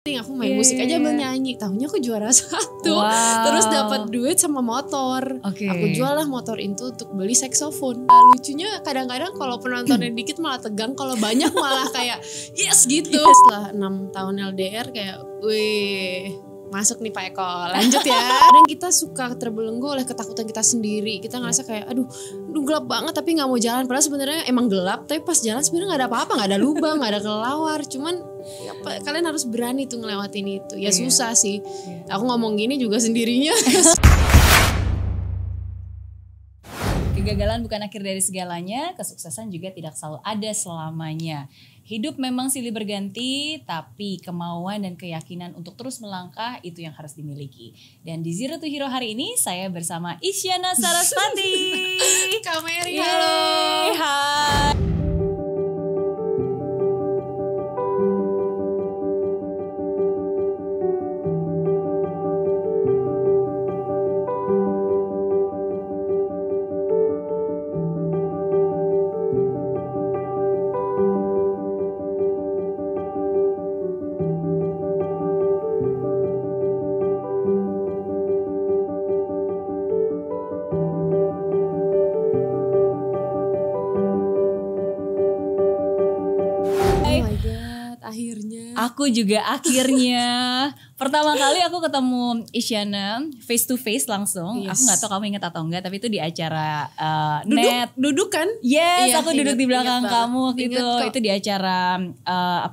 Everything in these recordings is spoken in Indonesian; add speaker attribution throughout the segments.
Speaker 1: Aku main musik aja bernyanyi, tahunya aku juara 1. Terus dapat duit sama motor. Aku jual lah motor itu untuk beli saksofon. Lucunya kadang-kadang kalau penontonnya dikit malah tegang, kalau banyak malah kayak yes gitu. Setelah 6 tahun LDR kayak wih, masuk nih Pak Eko, lanjut ya. Kadang kita suka terbelenggu oleh ketakutan kita sendiri. Kita ngerasa kayak aduh gelap banget tapi gak mau jalan. Padahal sebenarnya emang gelap, tapi pas jalan sebenarnya gak ada apa-apa, gak ada lubang, gak ada kelelawar. Cuman ya, kalian harus berani tuh ngelewatin itu. Ya susah sih. Aku ngomong gini juga sendirinya.
Speaker 2: Kegagalan bukan akhir dari segalanya, kesuksesan juga tidak selalu ada selamanya. Hidup memang silih berganti, tapi kemauan dan keyakinan untuk terus melangkah itu yang harus dimiliki. Dan di Zero to Hero hari ini saya bersama Isyana Sarasvati.
Speaker 1: Kak Mary, halo.
Speaker 2: Hai. Aku juga akhirnya pertama kali aku ketemu Isyana face to face langsung. Aku nggak tahu kamu ingat atau enggak, tapi itu di acara net
Speaker 1: duduk kan?
Speaker 2: Yes, aku duduk di belakang kamu waktu itu. Itu di acara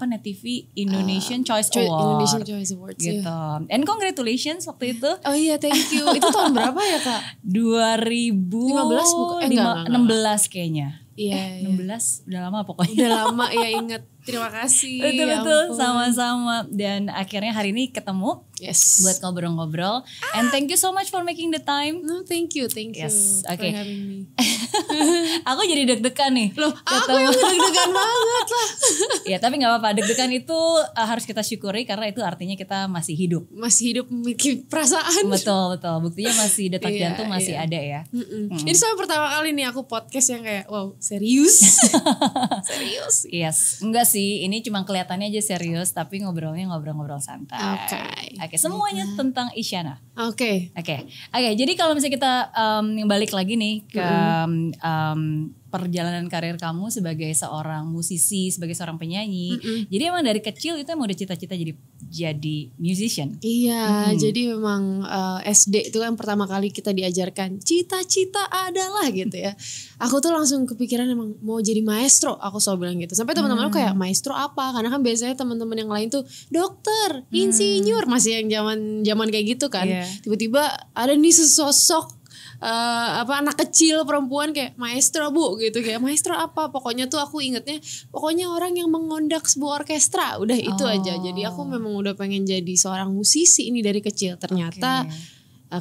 Speaker 2: Net TV Indonesian Choice Award.
Speaker 1: Indonesian Choice Awards
Speaker 2: gitu. And congratulations waktu itu.
Speaker 1: Oh iya, thank you. Itu tahun berapa ya Kak?
Speaker 2: 2015
Speaker 1: bukan?
Speaker 2: 16 kayaknya.
Speaker 1: Iya,
Speaker 2: 16 udah lama pokoknya.
Speaker 1: Udah lama ya, ingat. Terima kasih.
Speaker 2: Betul, sama-sama. Dan akhirnya hari ini ketemu buat ngobrol-ngobrol. And thank you so much for making the time.
Speaker 1: No, thank you for having me.
Speaker 2: Aku jadi deg-degan nih.
Speaker 1: Loh, aku yang deg-degan banget lah.
Speaker 2: Ya tapi gak apa-apa, deg-degan itu harus kita syukuri karena itu artinya kita masih hidup.
Speaker 1: Masih hidup, memiliki perasaan.
Speaker 2: Betul. Buktinya masih detak jantung masih ada ya.
Speaker 1: Ini sampai pertama kali nih aku podcast yang kayak wow, serius. Serius.
Speaker 2: Yes, enggak sih. Ini cuma kelihatannya aja serius, tapi ngobrolnya ngobrol-ngobrol santai. Oke, semuanya tentang Isyana. Oke. Jadi kalau misalnya kita balik lagi nih ke perjalanan karir kamu sebagai seorang musisi, sebagai seorang penyanyi. Jadi emang dari kecil itu emang udah cita-cita jadi musician.
Speaker 1: Iya, jadi memang SD itu kan pertama kali kita diajarkan cita-cita adalah gitu ya. Aku tuh langsung kepikiran emang mau jadi maestro, aku selalu bilang gitu. Sampai teman-teman aku kayak maestro apa? Karena kan biasanya teman-teman yang lain tuh dokter, insinyur, masih yang zaman kayak gitu kan. Tiba-tiba ada nih sesosok anak kecil perempuan kayak maestro bu gitu, kayak maestro apa, pokoknya tuh aku ingetnya pokoknya orang yang mengondak sebuah orkestra, udah itu aja. Jadi aku memang udah pengen jadi seorang musisi ini dari kecil. Ternyata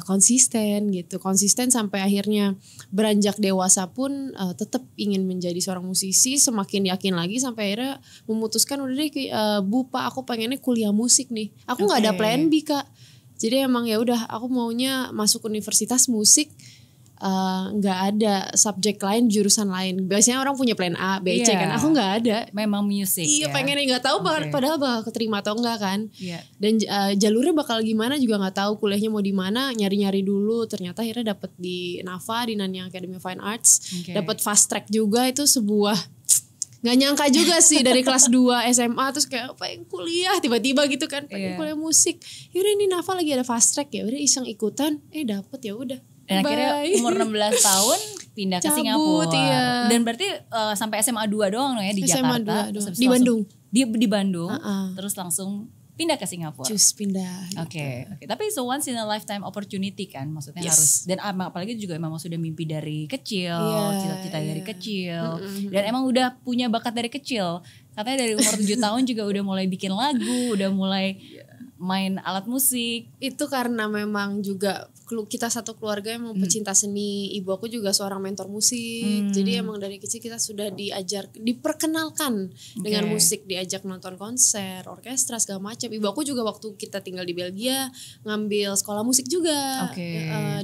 Speaker 1: konsisten sampai akhirnya beranjak dewasa pun tetap ingin menjadi seorang musisi. Semakin yakin lagi sampai akhirnya memutuskan udah deh Bu Pak, aku pengennya kuliah musik nih. Aku nggak ada plan B Kak. Jadi emang ya udah aku maunya masuk universitas musik, nggak ada subjek lain, jurusan lain. Biasanya orang punya plan A, B, C kan. Aku nggak ada.
Speaker 2: Memang musik.
Speaker 1: Iya, pengennya nggak tahu padahal bakal keterima atau enggak kan. Dan jalurnya bakal gimana juga nggak tahu. Kuliahnya mau di mana, nyari-nyari dulu. Ternyata akhirnya dapet di NAFA, di Nanyang Academy of Fine Arts. Dapet fast track juga, itu sebuah nggak nyangka juga sih dari kelas 2 SMA terus kayak pengen kuliah tiba-tiba gitu kan, pengen kuliah musik. Yaudah ini NAFA lagi ada fast track ya, udah iseng ikutan, dapet ya udah.
Speaker 2: Dan akhirnya umur 16 tahun pindah ke Singapura. Dan berarti sampai SMA 2 doang ya di
Speaker 1: SMA
Speaker 2: Jakarta.
Speaker 1: 2 di Bandung.
Speaker 2: Di Bandung. Terus langsung pindah ke Singapura.
Speaker 1: Pindah.
Speaker 2: Oke. Tapi so once in a lifetime opportunity kan, maksudnya harus. Dan apalagi juga memang sudah mimpi dari kecil, cita-cita dari kecil. Dan emang udah punya bakat dari kecil. Katanya dari umur 7 tahun juga udah mulai bikin lagu, udah mulai main alat musik. Itu
Speaker 1: karena memang juga kita satu keluarga yang pecinta seni. Ibu aku juga seorang mentor musik. Jadi emang dari kecil kita sudah diperkenalkan dengan musik, diajak nonton konser, orkestra segala macam. Ibu aku juga waktu kita tinggal di Belgia ngambil sekolah musik juga,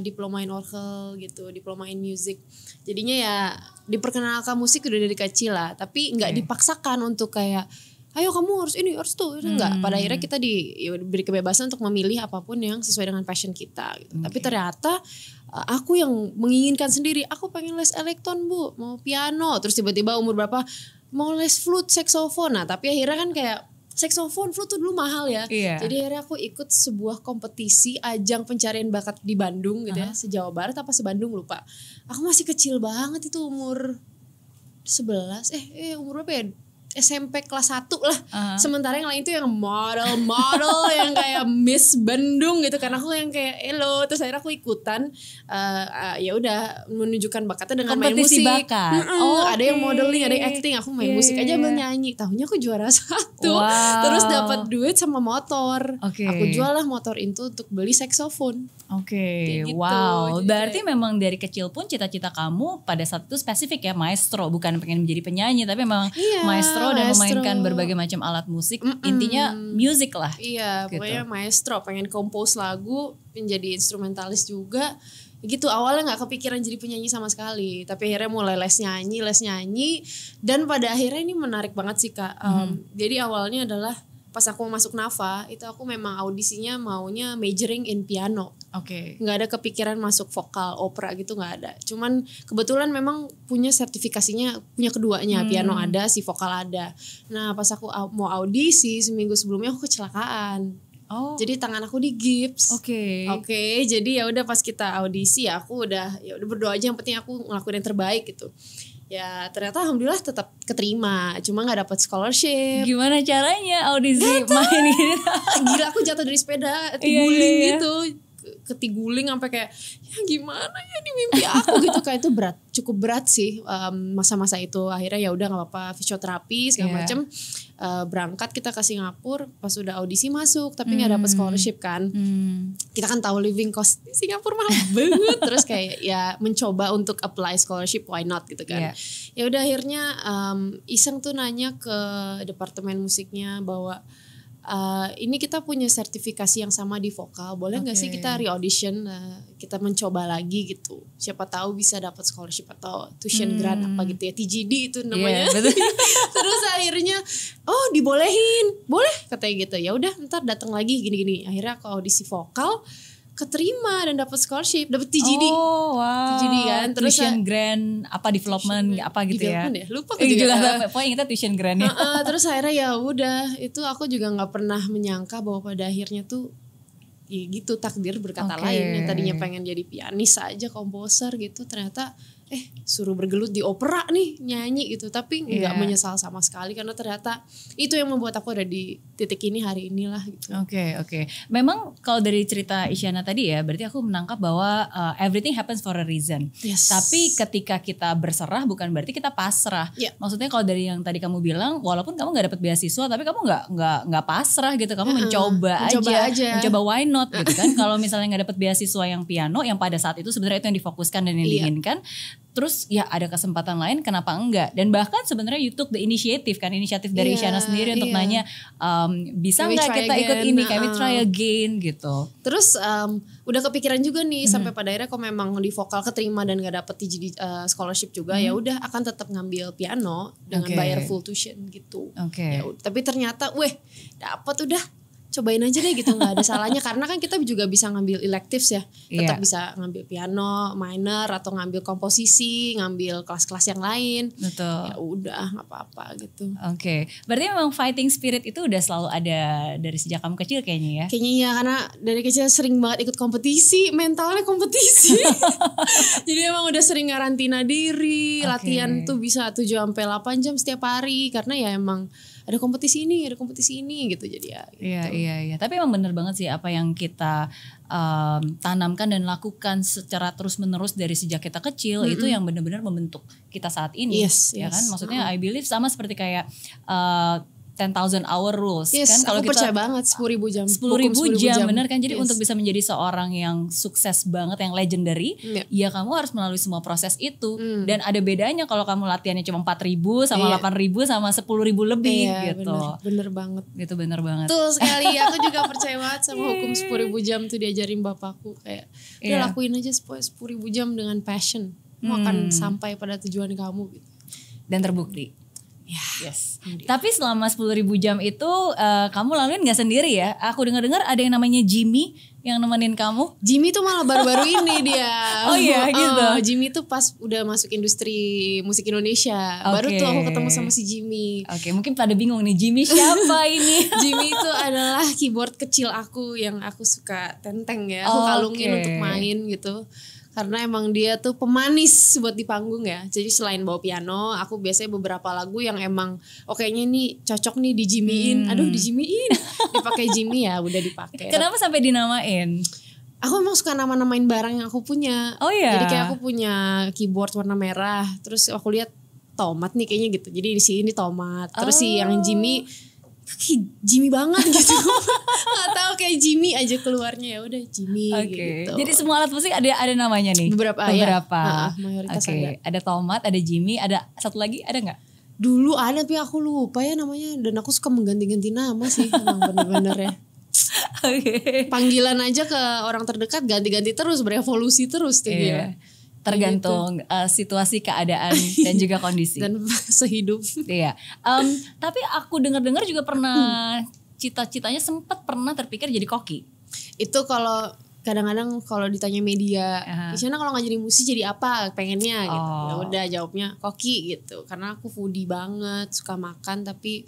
Speaker 1: diploma in orgel gitu, diploma in music. Jadinya ya diperkenalkan musik udah dari kecil lah, tapi nggak dipaksakan untuk kayak ayo kamu harus ini harus tuh. Enggak, pada akhirnya kita diberi kebebasan untuk memilih apapun yang sesuai dengan passion kita gitu. Tapi ternyata aku yang menginginkan sendiri, aku pengen les elektron Bu, mau piano, terus tiba-tiba umur berapa mau les flute, saxophone. Nah tapi akhirnya kan kayak saxophone, flute tuh dulu mahal ya. Jadi akhirnya aku ikut sebuah kompetisi ajang pencarian bakat di Bandung gitu ya, se-Jawa Barat apa se-Bandung lupa. Aku masih kecil banget itu umur 11, umur berapa ya? SMP kelas 1 lah. Sementara yang lain itu yang model yang kayak Miss Bandung gitu, karena aku yang kayak elo, terus akhirnya aku ikutan ya udah menunjukkan bakatnya dengan
Speaker 2: kompetisi
Speaker 1: main musik.
Speaker 2: Bakat.
Speaker 1: Ada yang modeling, ada yang acting, aku main musik aja menyanyi. Tahunya aku juara 1. Terus dapat duit sama motor. Aku jual lah motor itu untuk beli saxophone. Gitu.
Speaker 2: Wow. Berarti memang dari kecil pun cita-cita kamu pada saat itu spesifik ya, maestro, bukan pengen menjadi penyanyi, tapi memang maestro dan memainkan berbagai macam alat musik. Intinya music lah.
Speaker 1: Iya, gitu. Pokoknya maestro, pengen compose lagu, menjadi instrumentalis juga. Gitu, awalnya gak kepikiran jadi penyanyi sama sekali. Tapi akhirnya mulai les nyanyi. Dan pada akhirnya ini menarik banget sih Kak. Jadi awalnya adalah pas aku masuk Nafa, itu aku memang audisinya maunya majoring in piano. Nggak ada kepikiran masuk vokal, opera gitu nggak ada. Cuman kebetulan memang punya sertifikasinya, punya keduanya, piano ada, si vokal ada. Nah pas aku mau audisi seminggu sebelumnya aku kecelakaan. Jadi tangan aku digips. Jadi ya udah pas kita audisi ya aku udah berdoa aja, yang penting aku ngelakuin yang terbaik gitu. Ya ternyata alhamdulillah tetap keterima, cuma nggak dapat scholarship.
Speaker 2: Gimana caranya audisi main gitu?
Speaker 1: Gila, aku jatuh dari sepeda, tiguling gitu, ketiguling sampai kayak ya gimana ya di mimpi aku gitu. Kayak itu cukup berat sih masa-masa itu. Akhirnya ya udah nggak apa-apa, fisioterapi segala macem. Berangkat kita ke Singapura, pas udah audisi masuk tapi nggak dapet scholarship kan. Kita kan tahu living cost di Singapura mahal banget. Terus kayak ya mencoba untuk apply scholarship, why not gitu kan. Ya udah akhirnya iseng tuh nanya ke departemen musiknya bahwa ini kita punya sertifikasi yang sama di vokal, boleh nggak sih kita re-audition, kita mencoba lagi gitu, siapa tahu bisa dapat scholarship atau tuition grant apa gitu ya, TGD itu namanya. Terus akhirnya dibolehin, boleh katanya gitu. Ya udah ntar datang lagi gini-gini. Akhirnya aku audisi vokal, keterima dan dapat scholarship, dapat TGD. TGD kan, terus
Speaker 2: tuition grant apa development apa gitu ya.
Speaker 1: Lupa aku juga.
Speaker 2: Pokoknya kita tuition grant ya.
Speaker 1: Terus akhirnya ya udah, itu aku juga nggak pernah menyangka bahwa pada akhirnya tuh ya gitu, takdir berkata lain. Yang tadinya pengen jadi pianis aja, komposer gitu, ternyata suruh bergelut di opera nih, nyanyi gitu. Tapi nggak menyesal sama sekali, karena ternyata itu yang membuat aku ada di titik ini hari inilah gitu.
Speaker 2: Oke. Memang kalau dari cerita Isyana tadi ya, berarti aku menangkap bahwa everything happens for a reason. Tapi ketika kita berserah bukan berarti kita pasrah. Maksudnya kalau dari yang tadi kamu bilang, walaupun kamu nggak dapet beasiswa, tapi kamu nggak pasrah gitu. Kamu mencoba aja, mencoba why not gitu kan. Kalau misalnya nggak dapet beasiswa yang piano, yang pada saat itu sebenarnya itu yang difokuskan dan yang diinginkan. Terus ya ada kesempatan lain, kenapa enggak? Dan bahkan sebenarnya you took the initiative kan, inisiatif dari Isyana sendiri untuk nanya bisa nggak kita ikut ini, can we try again gitu.
Speaker 1: Terus udah kepikiran juga nih sampai pada akhirnya kalau memang di vokal keterima dan nggak dapet TGD scholarship juga, ya udah akan tetap ngambil piano dengan bayar full tuition gitu. Ya, tapi ternyata dapet, udah cobain aja deh gitu, nggak ada salahnya. Karena kan kita juga bisa ngambil electives ya, tetap bisa ngambil piano minor atau ngambil komposisi, ngambil kelas-kelas yang lain. Ya udah nggak apa-apa gitu.
Speaker 2: Berarti memang fighting spirit itu udah selalu ada dari sejak kamu kecil kayaknya ya?
Speaker 1: Kayaknya iya, karena dari kecil sering banget ikut kompetisi, mentalnya kompetisi. Jadi emang udah sering ngarantina diri, latihan tuh bisa 7-8 jam setiap hari, karena ya emang ada kompetisi ini gitu. Jadi ya gitu.
Speaker 2: Iya. Tapi emang bener banget sih apa yang kita tanamkan dan lakukan secara terus menerus dari sejak kita kecil, itu yang benar-benar membentuk kita saat ini. Ya kan, maksudnya I believe sama seperti kayak 10,000 hour rules kan, kalau
Speaker 1: aku
Speaker 2: kita
Speaker 1: percaya banget 10.000 jam.
Speaker 2: 10.000 jam bener kan. Jadi untuk bisa menjadi seorang yang sukses banget, yang legendary, ya kamu harus melalui semua proses itu. Dan ada bedanya kalau kamu latihannya cuma 4.000 sama 8.000 sama 10.000 lebih gitu.
Speaker 1: Bener banget.
Speaker 2: Itu bener banget.
Speaker 1: Tuh sekali, aku juga percaya banget sama hukum 10.000 jam tuh diajarin bapakku. Kayak udah lakuin aja 10.000 jam dengan passion, kamu akan sampai pada tujuan kamu gitu.
Speaker 2: Dan terbukti. Yes. Tapi selama 10.000 jam itu kamu laluin gak sendiri ya? Aku dengar-dengar ada yang namanya Jimmy yang nemenin kamu.
Speaker 1: Jimmy tuh malah baru-baru ini dia.
Speaker 2: Oh iya gitu.
Speaker 1: Jimmy tuh pas udah masuk industri musik Indonesia. Baru tuh aku ketemu sama si Jimmy.
Speaker 2: Oke, mungkin pada bingung nih Jimmy siapa ini?
Speaker 1: Jimmy itu adalah keyboard kecil aku yang aku suka tenteng ya. Aku kalungin untuk main gitu. Karena emang dia tuh pemanis buat di panggung ya. Jadi selain bawa piano, aku biasanya beberapa lagu yang emang kayaknya ini cocok nih di Jimmy-in. Aduh di Jimmy-in. Dipakai Jimmy ya udah dipakai.
Speaker 2: Kenapa sampai dinamain?
Speaker 1: Aku emang suka nama-namain barang yang aku punya.
Speaker 2: Oh iya.
Speaker 1: Jadi kayak aku punya keyboard warna merah. Terus aku lihat tomat nih kayaknya gitu. Jadi di sini tomat. Terus si yang Jimmy banget gitu. Gak tahu kayak Jimmy aja keluarnya, ya udah Jimmy gitu.
Speaker 2: Jadi semua alat musik ada namanya nih.
Speaker 1: Beberapa.
Speaker 2: Ya?
Speaker 1: Mayoritas ada.
Speaker 2: Ada tomat, ada Jimmy, ada satu lagi ada nggak?
Speaker 1: Dulu ada tapi aku lupa ya namanya, dan aku suka mengganti-ganti nama sih emang bener-bener ya. Panggilan aja ke orang terdekat ganti-ganti terus, berevolusi terus tuh dia.
Speaker 2: Tergantung situasi, keadaan dan juga kondisi
Speaker 1: dan sehidup.
Speaker 2: Iya. Tapi aku dengar-dengar juga pernah cita-citanya sempat pernah terpikir jadi koki.
Speaker 1: Itu kalau kadang-kadang kalau ditanya media, Isyana kalau nggak jadi musisi jadi apa pengennya gitu. Ya udah jawabnya koki gitu. Karena aku foodie banget, suka makan tapi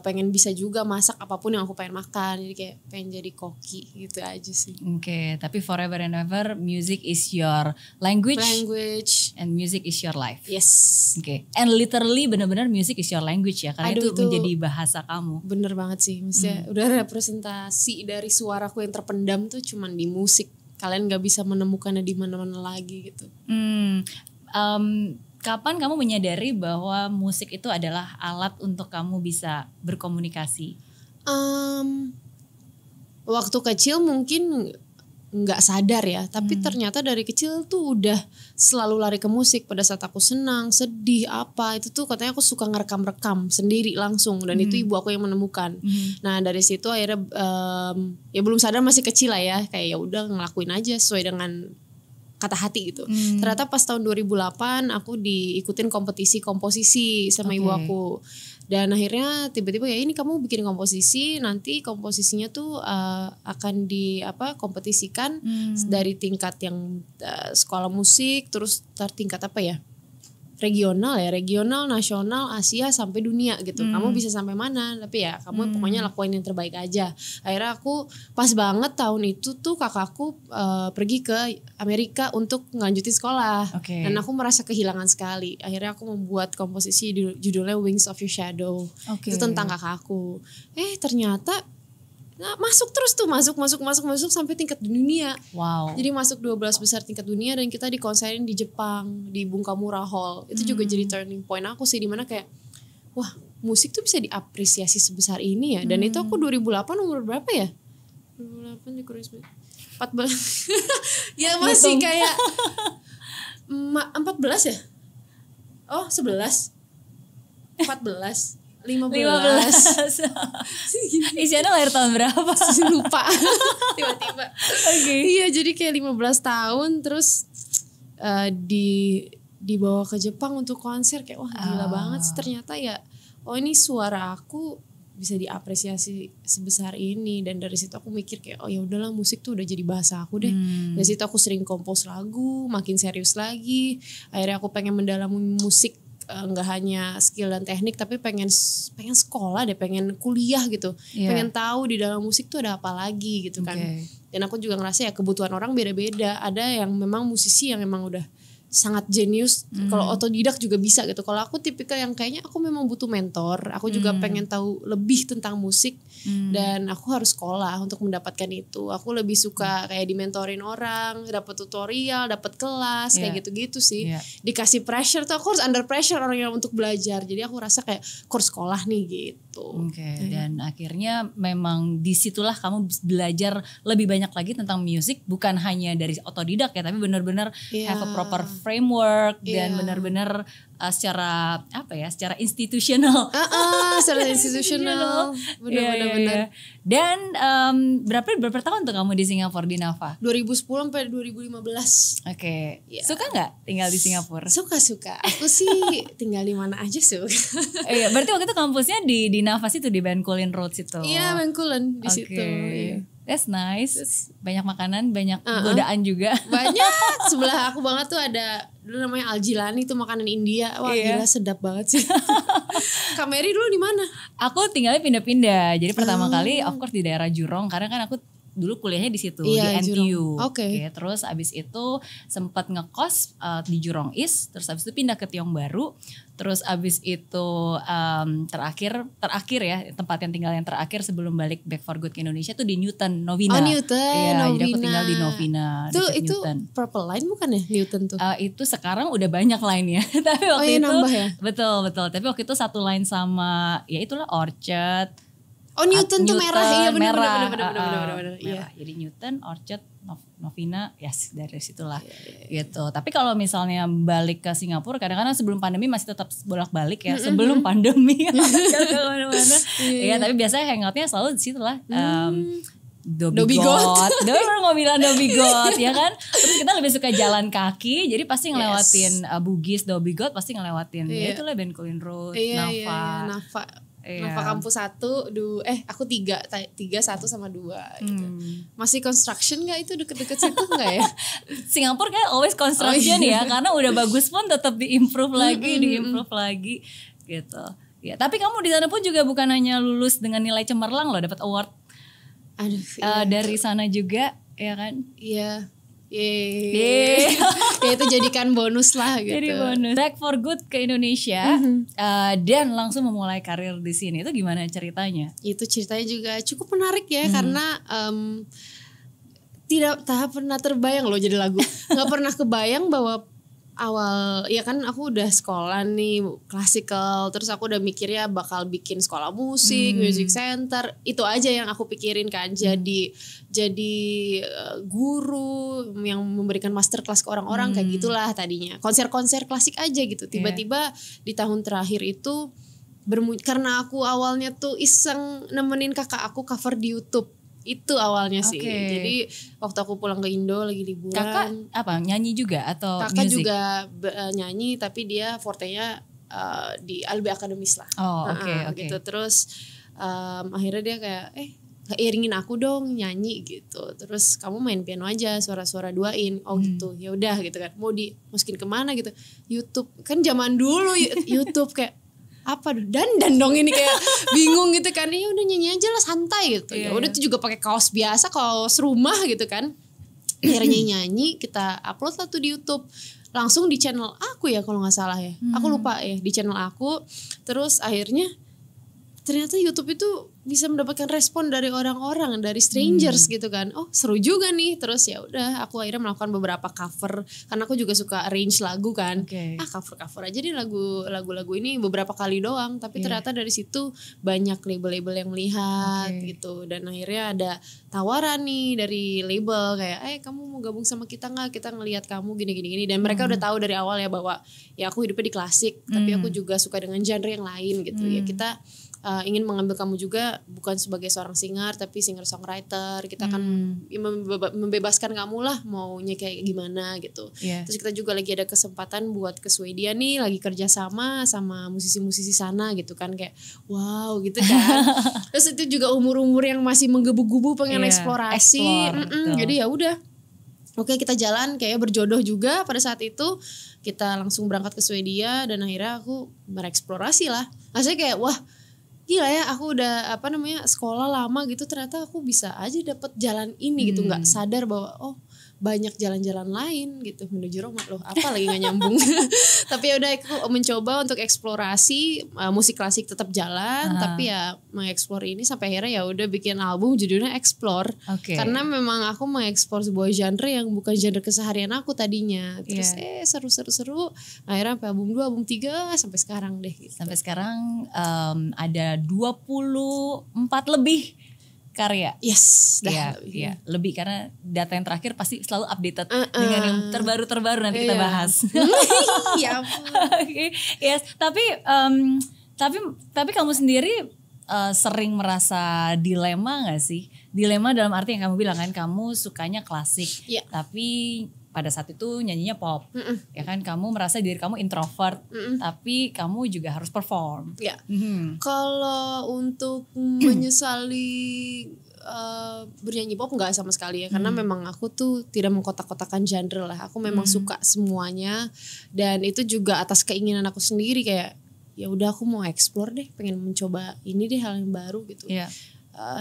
Speaker 1: pengen bisa juga masak apapun yang aku pengen makan. Jadi kayak pengen jadi koki gitu aja sih.
Speaker 2: Oke, tapi forever and ever music is your language and music is your life.
Speaker 1: Yes.
Speaker 2: Oke. And literally benar-benar music is your language ya, karena itu menjadi bahasa kamu.
Speaker 1: Bener banget sih. Maksudnya udah representasi dari suaraku yang terpendam tuh cuman di musik. Kalian gak bisa menemukannya di mana-mana lagi gitu.
Speaker 2: Kapan kamu menyadari bahwa musik itu adalah alat untuk kamu bisa berkomunikasi?
Speaker 1: Waktu kecil mungkin nggak sadar ya, tapi ternyata dari kecil tuh udah selalu lari ke musik. Pada saat aku senang, sedih, apa itu tuh katanya aku suka ngerekam-rekam sendiri langsung, dan itu ibu aku yang menemukan. Nah dari situ akhirnya ya belum sadar, masih kecil lah ya, kayak ya udah ngelakuin aja sesuai dengan kata hati gitu. Ternyata pas tahun 2008 aku diikutin kompetisi komposisi sama ibu aku. Dan akhirnya tiba-tiba ya ini kamu bikin komposisi, nanti komposisinya tuh akan kompetisikan dari tingkat yang sekolah musik, terus tingkat regional, nasional, Asia sampai dunia gitu. Kamu bisa sampai mana? Tapi ya kamu pokoknya lakuin yang terbaik aja. Akhirnya aku pas banget tahun itu tuh kakakku pergi ke Amerika untuk ngelanjutin sekolah. Dan aku merasa kehilangan sekali. Akhirnya aku membuat komposisi judulnya Wings of Your Shadow. Itu tentang kakakku. Ternyata masuk terus tuh, masuk sampai tingkat dunia.
Speaker 2: Wow.
Speaker 1: Jadi masuk 12 besar tingkat dunia, dan kita dikonserin di Jepang di Bunkamura Hall. Itu juga jadi turning point aku sih, dimana kayak wah musik tuh bisa diapresiasi sebesar ini ya. Dan itu aku 2008 umur berapa ya? 2008 dikurang 14. Ya masih kayak 14 ya? Oh 11 14 15.
Speaker 2: Isyana lahir tahun berapa?
Speaker 1: Lupa. Tiba-tiba. Iya, jadi kayak 15 tahun terus dibawa ke Jepang untuk konser, kayak wah gila banget sih ternyata ya. Ini suara aku bisa diapresiasi sebesar ini. Dan dari situ aku mikir kayak ya udahlah, musik tuh udah jadi bahasa aku deh. Dari situ aku sering kompos lagu, makin serius lagi. Akhirnya aku pengen mendalami musik, nggak hanya skill dan teknik, tapi pengen sekolah deh, pengen kuliah gitu, pengen tahu di dalam musik tuh ada apa lagi gitu kan. Dan aku juga ngerasa ya kebutuhan orang beda-beda. Ada yang memang musisi yang memang udah sangat jenius, kalau otodidak juga bisa gitu. Kalau aku tipikal yang kayaknya aku memang butuh mentor. Aku juga pengen tahu lebih tentang musik, dan aku harus sekolah untuk mendapatkan itu. Aku lebih suka kayak dimentorin orang, dapat tutorial, dapat kelas, kayak gitu-gitu sih. Dikasih pressure tuh aku harus under pressure orangnya untuk belajar. Jadi aku rasa kayak kurs sekolah nih gitu.
Speaker 2: Dan akhirnya memang disitulah kamu belajar lebih banyak lagi tentang musik, bukan hanya dari otodidak ya, tapi benar-benar have a proper framework dan benar-benar secara apa ya, secara institusional.
Speaker 1: Secara institusional. Benar-benar.
Speaker 2: Dan berapa tahun tuh kamu di Singapura di NAFA?
Speaker 1: 2010 sampai 2015.
Speaker 2: Oke. Suka nggak tinggal di Singapura?
Speaker 1: Suka. Aku sih tinggal di mana aja suka.
Speaker 2: Iya, berarti waktu itu kampusnya di NAFA situ, di Bencoolen Road situ.
Speaker 1: Iya, Bencoolen di situ. Iya.
Speaker 2: That's nice. Banyak makanan, banyak godaan juga.
Speaker 1: Banyak. Sebelah aku banget tuh ada dulu namanya Al-Jilani, itu makanan India. Wah, gila sedap banget sih. Kak Mary dulu di mana?
Speaker 2: Aku tinggalnya pindah-pindah. Jadi pertama kali of course di daerah Jurong, karena kan aku dulu kuliahnya di situ, di NTU.
Speaker 1: Oke.
Speaker 2: Terus abis itu sempat ngekos di Jurong East, terus abis itu pindah ke Tiong Baru. Terus abis itu terakhir ya, tempat yang tinggal yang terakhir sebelum balik back for good ke Indonesia tuh di Newton, Novena.
Speaker 1: Newton, Novena.
Speaker 2: Jadi aku tinggal di Novena.
Speaker 1: Itu
Speaker 2: Newton.
Speaker 1: Purple Line bukan ya Newton tuh?
Speaker 2: Itu sekarang udah banyak line ya. Tapi waktu itu
Speaker 1: nambah ya?
Speaker 2: Betul. Tapi waktu itu satu line sama ya itulah Orchard.
Speaker 1: Newton tuh merah, iya benar.
Speaker 2: Iya. Jadi Newton, Orchard, Novena, dari situlah gitu. Tapi kalau misalnya balik ke Singapura, kadang-kadang sebelum pandemi masih tetap bolak-balik ya. Sebelum pandemi kemana-mana. Iya, tapi biasanya hangoutnya selalu di situ lah. Dhoby Ghaut. Baru mau bilang Dhoby Ghaut ya kan. Terus kita lebih suka jalan kaki, jadi pasti ngelewatin Bugis, Dhoby Ghaut, pasti ngelewatin. Ya itulah Bencoolen Road, NAFA.
Speaker 1: NAFA. NAFA kampus 1, aku 3, 1 sama 2 gitu. Masih construction gak itu deket-deket situ gak ya?
Speaker 2: Singapura kayak always construction ya, karena udah bagus pun tetap diimprove lagi gitu. Ya, tapi kamu di sana pun juga bukan hanya lulus dengan nilai cemerlang loh, dapat award. Dari sana juga ya kan? Iya.
Speaker 1: Ya itu jadikan bonus lah gitu.
Speaker 2: Jadi bonus. Back for good ke Indonesia dan langsung memulai karir di sini. Itu gimana ceritanya?
Speaker 1: Itu ceritanya juga cukup menarik ya, karena tidak pernah terbayang loh jadi lagu. Nggak pernah kebayang bahwa awal ya kan aku udah sekolah nih klasikal, terus aku udah mikirnya bakal bikin sekolah musik, music center, itu aja yang aku pikirin kan. Jadi guru yang memberikan masterclass ke orang-orang kayak gitulah tadinya, konser-konser klasik aja gitu. Tiba-tiba di tahun terakhir itu karena aku awalnya tuh iseng nemenin kakak aku cover di YouTube. Itu awalnya sih. Jadi waktu aku pulang ke Indo lagi liburan.
Speaker 2: Kakak apa, nyanyi juga atau
Speaker 1: kakak
Speaker 2: music?
Speaker 1: Juga nyanyi, tapi dia fortenya di Albe Akademis lah.
Speaker 2: Oke.
Speaker 1: Gitu. Terus akhirnya dia kayak iringin aku dong nyanyi gitu. Terus kamu main piano aja, suara-suara duain. Gitu. Ya udah gitu kan. Mau dimasukin kemana gitu? YouTube. Kan zaman dulu YouTube kayak apa dandan dong ini, kayak bingung gitu kan. Ya udah nyanyi aja lah, santai gitu. Ya udah tuh juga pakai kaos biasa, kaos rumah gitu kan. Akhirnya nyanyi, kita upload lah tuh di YouTube. Langsung di channel aku ya kalau nggak salah ya. Aku lupa ya, di channel aku. Terus akhirnya ternyata YouTube itu bisa mendapatkan respon dari orang-orang, dari strangers gitu kan. Oh seru juga nih. Terus ya udah aku akhirnya melakukan beberapa cover, karena aku juga suka arrange lagu kan. Cover aja nih lagu-lagu ini beberapa kali doang. Tapi ternyata dari situ banyak label-label yang melihat gitu. Dan akhirnya ada tawaran nih dari label kayak kamu mau gabung sama kita nggak? Kita ngelihat kamu gini. Dan mereka udah tahu dari awal ya bahwa ya aku hidupnya di klasik, tapi aku juga suka dengan genre yang lain gitu. Ya kita ingin mengambil kamu juga bukan sebagai seorang singer, tapi singer songwriter. Kita akan membebaskan kamu lah maunya kayak gimana gitu. Terus kita juga lagi ada kesempatan buat ke Swedia nih, lagi kerja sama musisi-musisi sana gitu kan, kayak wow gitu kan. Terus itu juga umur-umur yang masih menggebu-gebu pengen eksplorasi. Jadi ya udah, oke kita jalan, kayak berjodoh juga pada saat itu. Kita langsung berangkat ke Swedia dan akhirnya aku bereksplorasi lah. Maksudnya kayak wah gila ya, aku udah sekolah lama gitu, ternyata aku bisa aja dapet jalan ini gitu. Nggak sadar bahwa banyak jalan-jalan lain gitu menuju Roma loh, apa lagi nggak nyambung. Tapi ya udah aku mencoba untuk eksplorasi, musik klasik tetap jalan, tapi ya mengeksplor ini sampai akhirnya ya udah bikin album judulnya Explore. Karena memang aku mengeksplor sebuah genre yang bukan genre keseharian aku tadinya. Terus seru-seru, akhirnya sampai album 2, album 3 sampai sekarang deh gitu.
Speaker 2: Sampai sekarang ada 24 lebih karya.
Speaker 1: Yes,
Speaker 2: Iya, lebih karena data yang terakhir pasti selalu updated dengan yang terbaru nanti kita bahas.
Speaker 1: Iya.
Speaker 2: Okay. Yes, tapi kamu sendiri sering merasa dilema gak sih? Dilema dalam arti yang kamu bilang kan, kamu sukanya klasik, tapi pada saat itu nyanyinya pop, ya kan? Kamu merasa diri kamu introvert, tapi kamu juga harus perform.
Speaker 1: Ya. Kalau untuk menyesali bernyanyi pop nggak sama sekali ya, karena memang aku tuh tidak mengkotak-kotakan genre lah. Aku memang suka semuanya, dan itu juga atas keinginan aku sendiri, kayak ya udah aku mau explore deh, pengen mencoba ini deh, hal yang baru gitu.
Speaker 2: Yeah.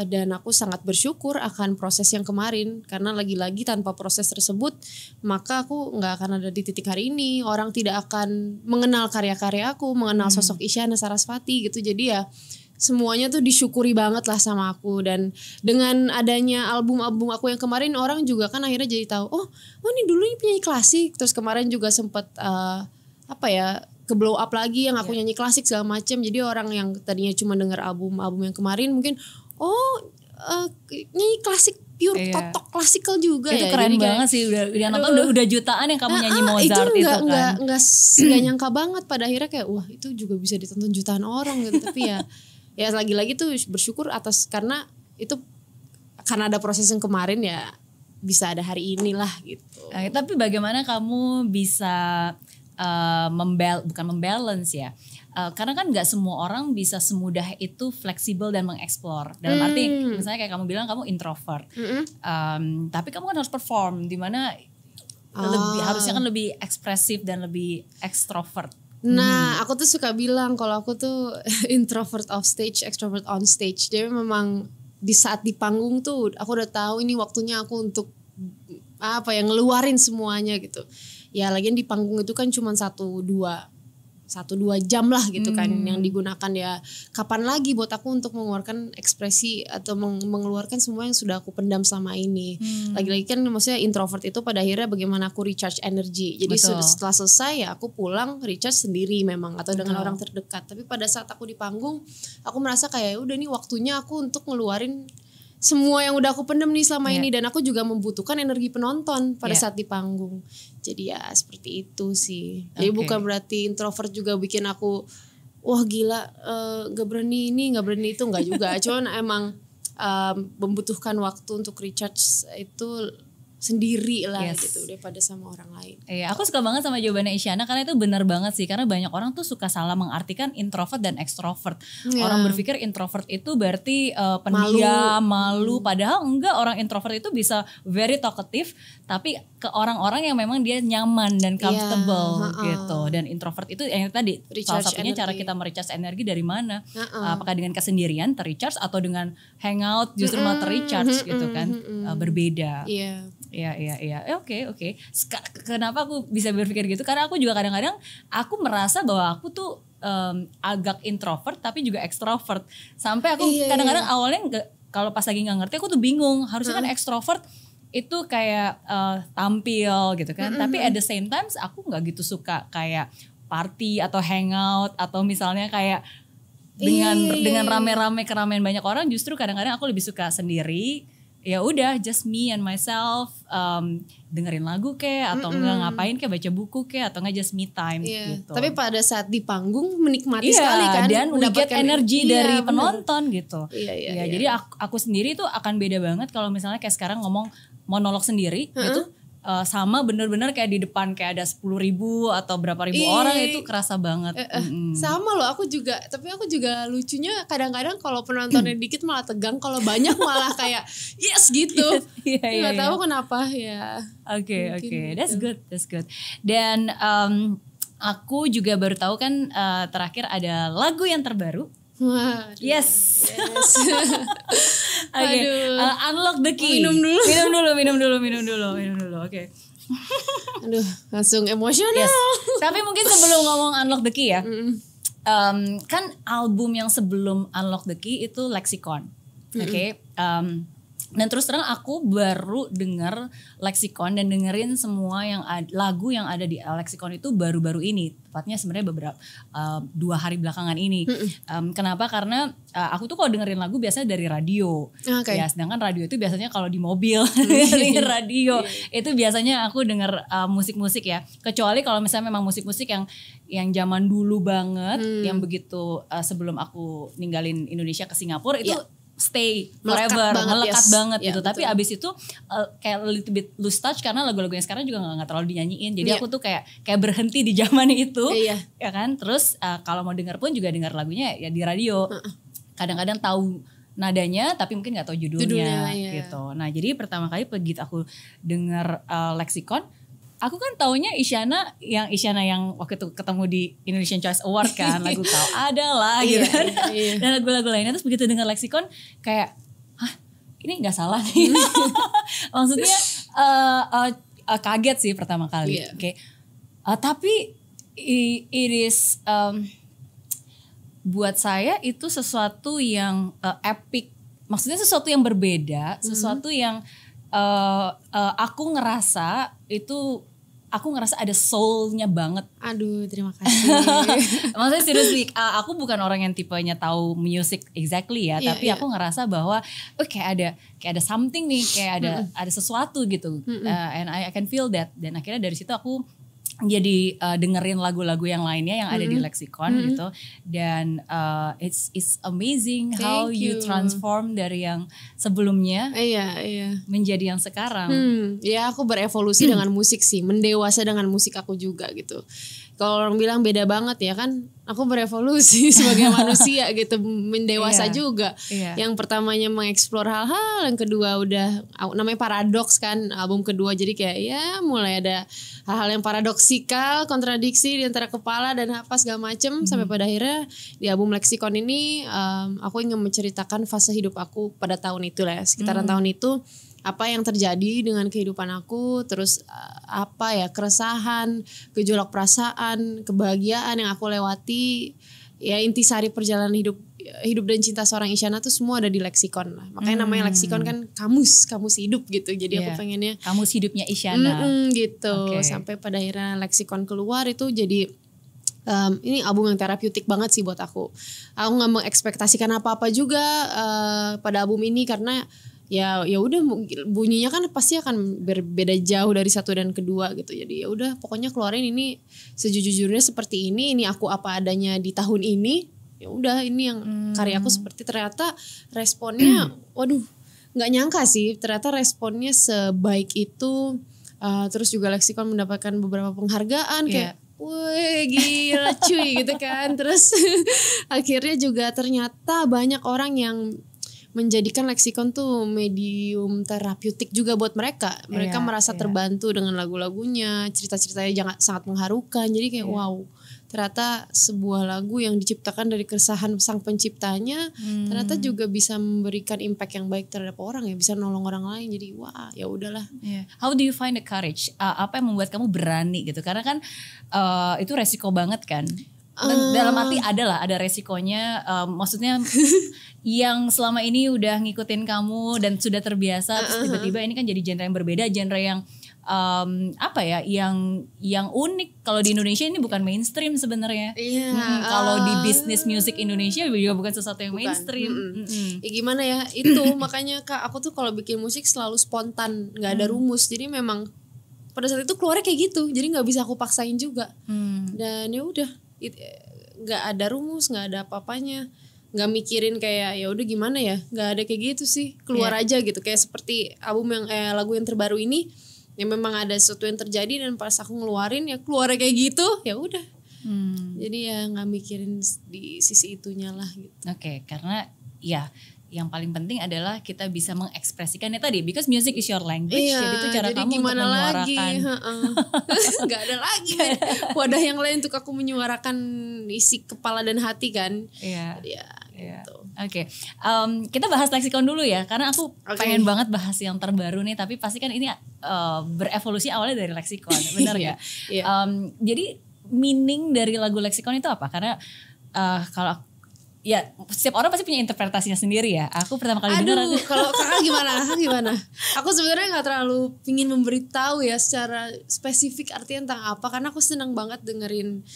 Speaker 1: Dan aku sangat bersyukur akan proses yang kemarin, karena lagi-lagi tanpa proses tersebut maka aku nggak akan ada di titik hari ini. Orang tidak akan mengenal karya-karya aku, mengenal sosok Isyana Sarasvati gitu. Jadi ya semuanya tuh disyukuri banget lah sama aku. Dan dengan adanya album-album aku yang kemarin, orang juga kan akhirnya jadi tahu, oh ini dulu penyanyi klasik. Terus kemarin juga sempet ke blow up lagi yang aku nyanyi klasik segala macem. Jadi orang yang tadinya cuma denger album-album yang kemarin mungkin nyanyi klasik pure, totok klasikal juga
Speaker 2: itu
Speaker 1: ya.
Speaker 2: Itu keren
Speaker 1: jadi
Speaker 2: banget sih, udah nonton udah jutaan yang kamu nyanyi Mozart itu kan.
Speaker 1: Enggak nyangka banget, pada akhirnya kayak wah itu juga bisa ditonton jutaan orang gitu. Tapi ya lagi-lagi tuh bersyukur atas, karena ada proses yang kemarin ya bisa ada hari inilah gitu.
Speaker 2: Tapi bagaimana kamu bisa bukan membalance ya, karena kan nggak semua orang bisa semudah itu fleksibel dan mengeksplor. Dalam arti misalnya kayak kamu bilang kamu introvert, tapi kamu kan harus perform, dimana harusnya kan lebih ekspresif dan lebih ekstrovert.
Speaker 1: Nah aku tuh suka bilang kalau aku tuh introvert off stage, extrovert on stage. Jadi memang di saat di panggung tuh aku udah tahu ini waktunya aku untuk ngeluarin semuanya gitu. Ya lagian di panggung itu kan cuma 1-2 jam lah gitu kan yang digunakan. Ya kapan lagi buat aku untuk mengeluarkan ekspresi atau mengeluarkan semua yang sudah aku pendam selama ini. Lagi-lagi kan maksudnya introvert itu pada akhirnya bagaimana aku recharge energi. Jadi setelah selesai ya aku pulang recharge sendiri memang, atau dengan orang terdekat. Tapi pada saat aku di panggung aku merasa kayak udah nih waktunya aku untuk ngeluarin semua yang udah aku pendam nih selama ini. Dan aku juga membutuhkan energi penonton pada saat di panggung. Jadi ya seperti itu sih. Jadi bukan berarti introvert juga bikin aku wah gila gak berani ini gak berani itu, gak juga. Cuman emang membutuhkan waktu untuk recharge itu sendiri lah gitu daripada sama orang lain.
Speaker 2: Iya, aku suka banget sama jawabannya Isyana karena itu benar banget sih, karena banyak orang tuh suka salah mengartikan introvert dan extrovert. Orang berpikir introvert itu berarti pendiam, malu, padahal enggak. Orang introvert itu bisa very talkative, tapi ke orang-orang yang memang dia nyaman dan comfortable gitu. Dan introvert itu yang tadi salah satunya energy. Cara kita merecharge energi dari mana? Apakah dengan kesendirian terrecharge atau dengan hangout justru malah terrecharge gitu kan? Berbeda. Iya. Oke. Kenapa aku bisa berpikir gitu? Karena aku juga kadang-kadang aku merasa bahwa aku tuh agak introvert tapi juga extrovert. Sampai aku kadang-kadang awalnya kalau pas lagi nggak ngerti aku tuh bingung. Harusnya kan extrovert itu kayak tampil gitu kan. Tapi at the same time aku nggak gitu suka kayak party atau hangout atau misalnya kayak dengan rame-rame keramaian banyak orang. Justru kadang-kadang aku lebih suka sendiri. Ya udah just me and myself, dengerin lagu atau enggak ngapain baca buku atau enggak just me time gitu.
Speaker 1: Tapi pada saat di panggung menikmati sekali kan,
Speaker 2: dan mendapatkan energi dari penonton gitu.
Speaker 1: Iya.
Speaker 2: Jadi aku sendiri tuh akan beda banget kalau misalnya kayak sekarang ngomong monolog sendiri gitu. Sama bener-bener kayak di depan kayak ada 10.000 atau berapa ribu orang, itu kerasa banget.
Speaker 1: Sama loh, aku juga. Tapi aku juga lucunya kadang-kadang kalau penontonnya dikit malah tegang, kalau banyak malah kayak yes gitu. Nggak tahu kenapa ya.
Speaker 2: Oke. That's good. Dan aku juga baru tahu kan terakhir ada lagu yang terbaru. Yes. Okay. Unlock the Key.
Speaker 1: Minum
Speaker 2: dulu. Oke.
Speaker 1: Aduh, langsung emosional.
Speaker 2: Yes. Tapi mungkin sebelum ngomong Unlock the Key ya, kan album yang sebelum Unlock the Key itu Lexicon. Oke. Dan terus terang aku baru denger Lexicon dan dengerin semua yang lagu yang ada di Lexicon itu baru-baru ini. Tepatnya sebenarnya beberapa 2 hari belakangan ini. Kenapa? Karena aku tuh kalau dengerin lagu biasanya dari radio. Ya, sedangkan radio itu biasanya kalau di mobil dengerin radio. Itu biasanya aku denger musik-musik ya. Kecuali kalau misalnya memang musik-musik yang zaman dulu banget, yang begitu sebelum aku ninggalin Indonesia ke Singapura itu stay forever, melekat banget gitu. Tapi abis itu kayak little bit lose touch karena lagu-lagunya sekarang juga gak terlalu dinyanyiin. Jadi aku tuh kayak berhenti di zaman itu, ya kan. Terus kalau mau denger pun juga denger lagunya ya di radio. Kadang-kadang tahu nadanya tapi mungkin gak tahu judulnya gitu. Nah jadi pertama kali begitu aku denger Lexicon, aku kan taunya Isyana yang waktu itu ketemu di Indonesian Choice Award kan, lagu Kau Adalah gitu kan. Dan lagu-lagu lainnya, terus begitu dengar Lexicon kayak, hah ini gak salah nih. Maksudnya kaget sih pertama kali. Tapi it is buat saya itu sesuatu yang epic. Maksudnya sesuatu yang berbeda, sesuatu yang aku ngerasa ada soulnya banget.
Speaker 1: Aduh, terima kasih.
Speaker 2: Maksudnya seriously, aku bukan orang yang tipenya tahu music exactly ya, tapi aku ngerasa bahwa kayak ada something nih, kayak ada sesuatu gitu. And I can feel that. Dan akhirnya dari situ aku jadi dengerin lagu-lagu yang lainnya yang ada di Lexicon gitu. Dan it's amazing how you transform dari yang sebelumnya menjadi yang sekarang.
Speaker 1: Ya aku berevolusi dengan musik sih, mendewasa dengan musik aku juga gitu. Kalau orang bilang beda banget ya kan, aku berevolusi sebagai manusia gitu, mendewasa juga. Yang pertamanya mengeksplor hal-hal, yang kedua udah namanya paradoks kan, album kedua, jadi kayak ya mulai ada hal-hal yang paradoksikal, kontradiksi di antara kepala dan apa segala macem, sampai pada akhirnya di album Lexicon ini aku ingin menceritakan fase hidup aku pada tahun itu lah, sekitaran tahun itu. Apa yang terjadi dengan kehidupan aku, terus apa ya, keresahan, gejolak perasaan, kebahagiaan yang aku lewati, ya intisari perjalanan hidup dan cinta seorang Isyana tuh semua ada di Lexicon lah. Makanya namanya Lexicon kan kamus hidup gitu. Jadi aku pengennya
Speaker 2: kamus hidupnya Isyana
Speaker 1: gitu. Sampai pada akhirnya Lexicon keluar itu jadi ini album yang terapeutik banget sih buat aku. Aku nggak mengekspektasikan apa-apa juga pada album ini karena ya udah bunyinya kan pasti akan berbeda jauh dari satu dan kedua gitu. Jadi ya udah pokoknya keluarin ini sejujurnya seperti ini aku apa adanya di tahun ini. Ya udah ini yang karyaku seperti, ternyata responnya waduh nggak nyangka sih ternyata responnya sebaik itu. Terus juga Lexicon mendapatkan beberapa penghargaan kayak wih gila cuy gitu kan. Terus akhirnya juga ternyata banyak orang yang menjadikan Lexicon tuh medium terapeutik juga buat mereka. Mereka merasa terbantu dengan lagu-lagunya, cerita-ceritanya sangat mengharukan. Jadi kayak wow, ternyata sebuah lagu yang diciptakan dari keresahan sang penciptanya ternyata juga bisa memberikan impact yang baik terhadap orang ya, bisa nolong orang lain. Jadi wah, ya udahlah.
Speaker 2: How do you find the courage? Apa yang membuat kamu berani gitu? Karena kan itu resiko banget kan. Dalam arti ada resikonya, maksudnya yang selama ini udah ngikutin kamu dan sudah terbiasa, terus tiba-tiba ini kan jadi genre yang berbeda, genre yang yang unik. Kalau di Indonesia ini bukan mainstream sebenarnya. Kalau di bisnis musik Indonesia juga bukan sesuatu yang mainstream.
Speaker 1: Ya gimana ya, itu makanya Kak, aku tuh kalau bikin musik selalu spontan, nggak ada rumus. Jadi memang pada saat itu keluarnya kayak gitu, jadi nggak bisa aku paksain juga. Dan ya udah, nggak ada rumus, nggak ada apa-apanya, nggak mikirin kayak ya udah gimana ya, nggak ada kayak gitu sih, keluar aja gitu. Kayak seperti album yang lagu yang terbaru ini, ya memang ada sesuatu yang terjadi dan pas aku ngeluarin ya keluarnya kayak gitu, ya udah. Jadi ya nggak mikirin di sisi itunya lah gitu.
Speaker 2: Karena ya yang paling penting adalah kita bisa mengekspresikannya tadi, because music is your language. Jadi itu cara kamu untuk menyuarakan.
Speaker 1: Gak ada lagi wadah yang lain untuk aku menyuarakan isi kepala dan hati kan. Gitu.
Speaker 2: Kita bahas Lexicon dulu ya, karena aku pengen banget bahas yang terbaru nih. Tapi pasti kan ini berevolusi awalnya dari Lexicon, benar gak?
Speaker 1: Yeah.
Speaker 2: Jadi meaning dari lagu Lexicon itu apa? Karena kalau ya setiap orang pasti punya interpretasinya sendiri ya. Aku pertama kali dengar.
Speaker 1: Aduh, kalau kakak gimana? Aku sebenarnya nggak terlalu ingin memberitahu ya secara spesifik artinya tentang apa, karena aku senang banget dengerin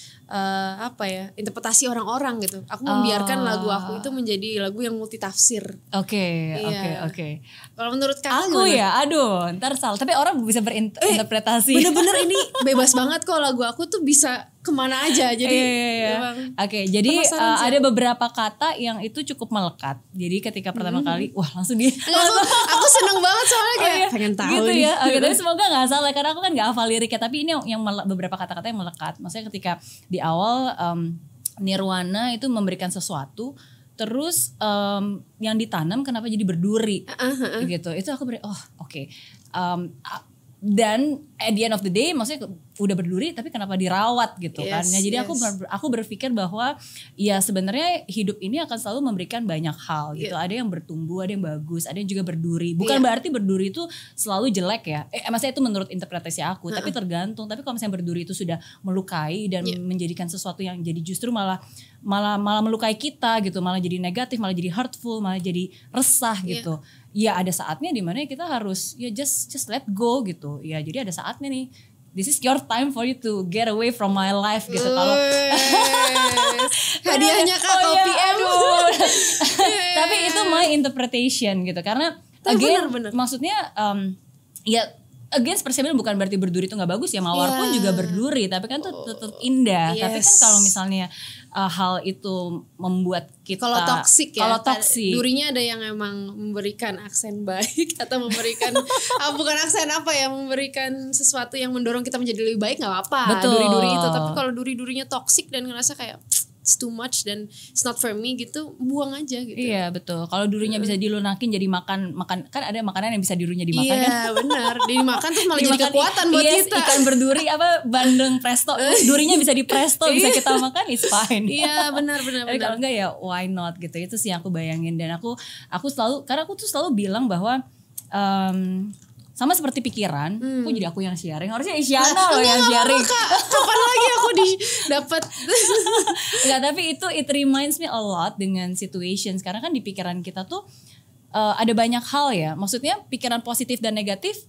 Speaker 1: interpretasi orang-orang gitu. Aku membiarkan lagu aku itu menjadi lagu yang multitafsir.
Speaker 2: Oke.
Speaker 1: Kalau menurut kakak
Speaker 2: aku
Speaker 1: gimana?
Speaker 2: Ya, aduh, ntar salah. Tapi orang bisa berinterpretasi.
Speaker 1: Bener-bener ini bebas banget kok, lagu aku tuh bisa kemana aja. Jadi
Speaker 2: Oke, jadi ada beberapa kata yang itu cukup melekat. Jadi ketika pertama kali, wah langsung
Speaker 1: aku seneng banget soalnya kayak pengen tahu
Speaker 2: gitu
Speaker 1: nih.
Speaker 2: ya. Oke, tapi semoga nggak salah karena aku kan nggak hafal liriknya. Tapi ini yang beberapa kata-kata yang melekat. Maksudnya ketika di awal Nirwana itu memberikan sesuatu, terus yang ditanam kenapa jadi berduri gitu. Itu aku oke. Dan at the end of the day maksudnya udah berduri tapi kenapa dirawat gitu kan. Nah, jadi aku berpikir bahwa ya sebenarnya hidup ini akan selalu memberikan banyak hal gitu. Ada yang bertumbuh, ada yang bagus, ada yang juga berduri. Bukan berarti berduri itu selalu jelek ya. Maksudnya itu menurut interpretasi aku, tapi tergantung. Tapi kalau misalnya berduri itu sudah melukai dan menjadikan sesuatu yang jadi justru malah melukai kita gitu, malah jadi negatif, malah jadi hurtful, malah jadi resah gitu. Ya ada saatnya dimana kita harus ya just let go gitu. Ya jadi ada saatnya nih, this is your time for you to get away from my life gitu. Kalau
Speaker 1: hadiahnya Kak kopi
Speaker 2: tapi itu my interpretation gitu. Karena
Speaker 1: bener.
Speaker 2: maksudnya again seperti saya bilang bukan berarti berduri itu nggak bagus ya. Mawar pun juga berduri tapi kan tuh tetap indah. Tapi kan kalau misalnya hal itu membuat kita
Speaker 1: kalau toksik durinya ada yang emang memberikan aksen baik atau memberikan bukan aksen memberikan sesuatu yang mendorong kita menjadi lebih baik, nggak apa-apa duri-duri itu. Tapi kalau duri-durinya toksik dan ngerasa kayak it's too much dan it's not for me gitu, buang aja gitu.
Speaker 2: Iya betul. Kalau durinya bisa dilunakin jadi makan kan ada makanan yang bisa durinya dimakan kan.
Speaker 1: Iya benar. Dimakan tuh malah jadi kekuatan buat kita.
Speaker 2: Ikan berduri bandeng presto, durinya bisa di presto, bisa kita makan, it's fine.
Speaker 1: Iya benar.
Speaker 2: Tapi kalau enggak ya why not gitu. Itu sih yang aku bayangin. Dan aku selalu, karena aku tuh selalu bilang bahwa sama seperti pikiran, kok jadi aku yang sharing? Harusnya Isyana loh yang sharing.
Speaker 1: Kapan lagi aku dapat?
Speaker 2: Enggak, tapi it reminds me a lot dengan situations. Karena kan di pikiran kita tuh ada banyak hal ya. Maksudnya pikiran positif dan negatif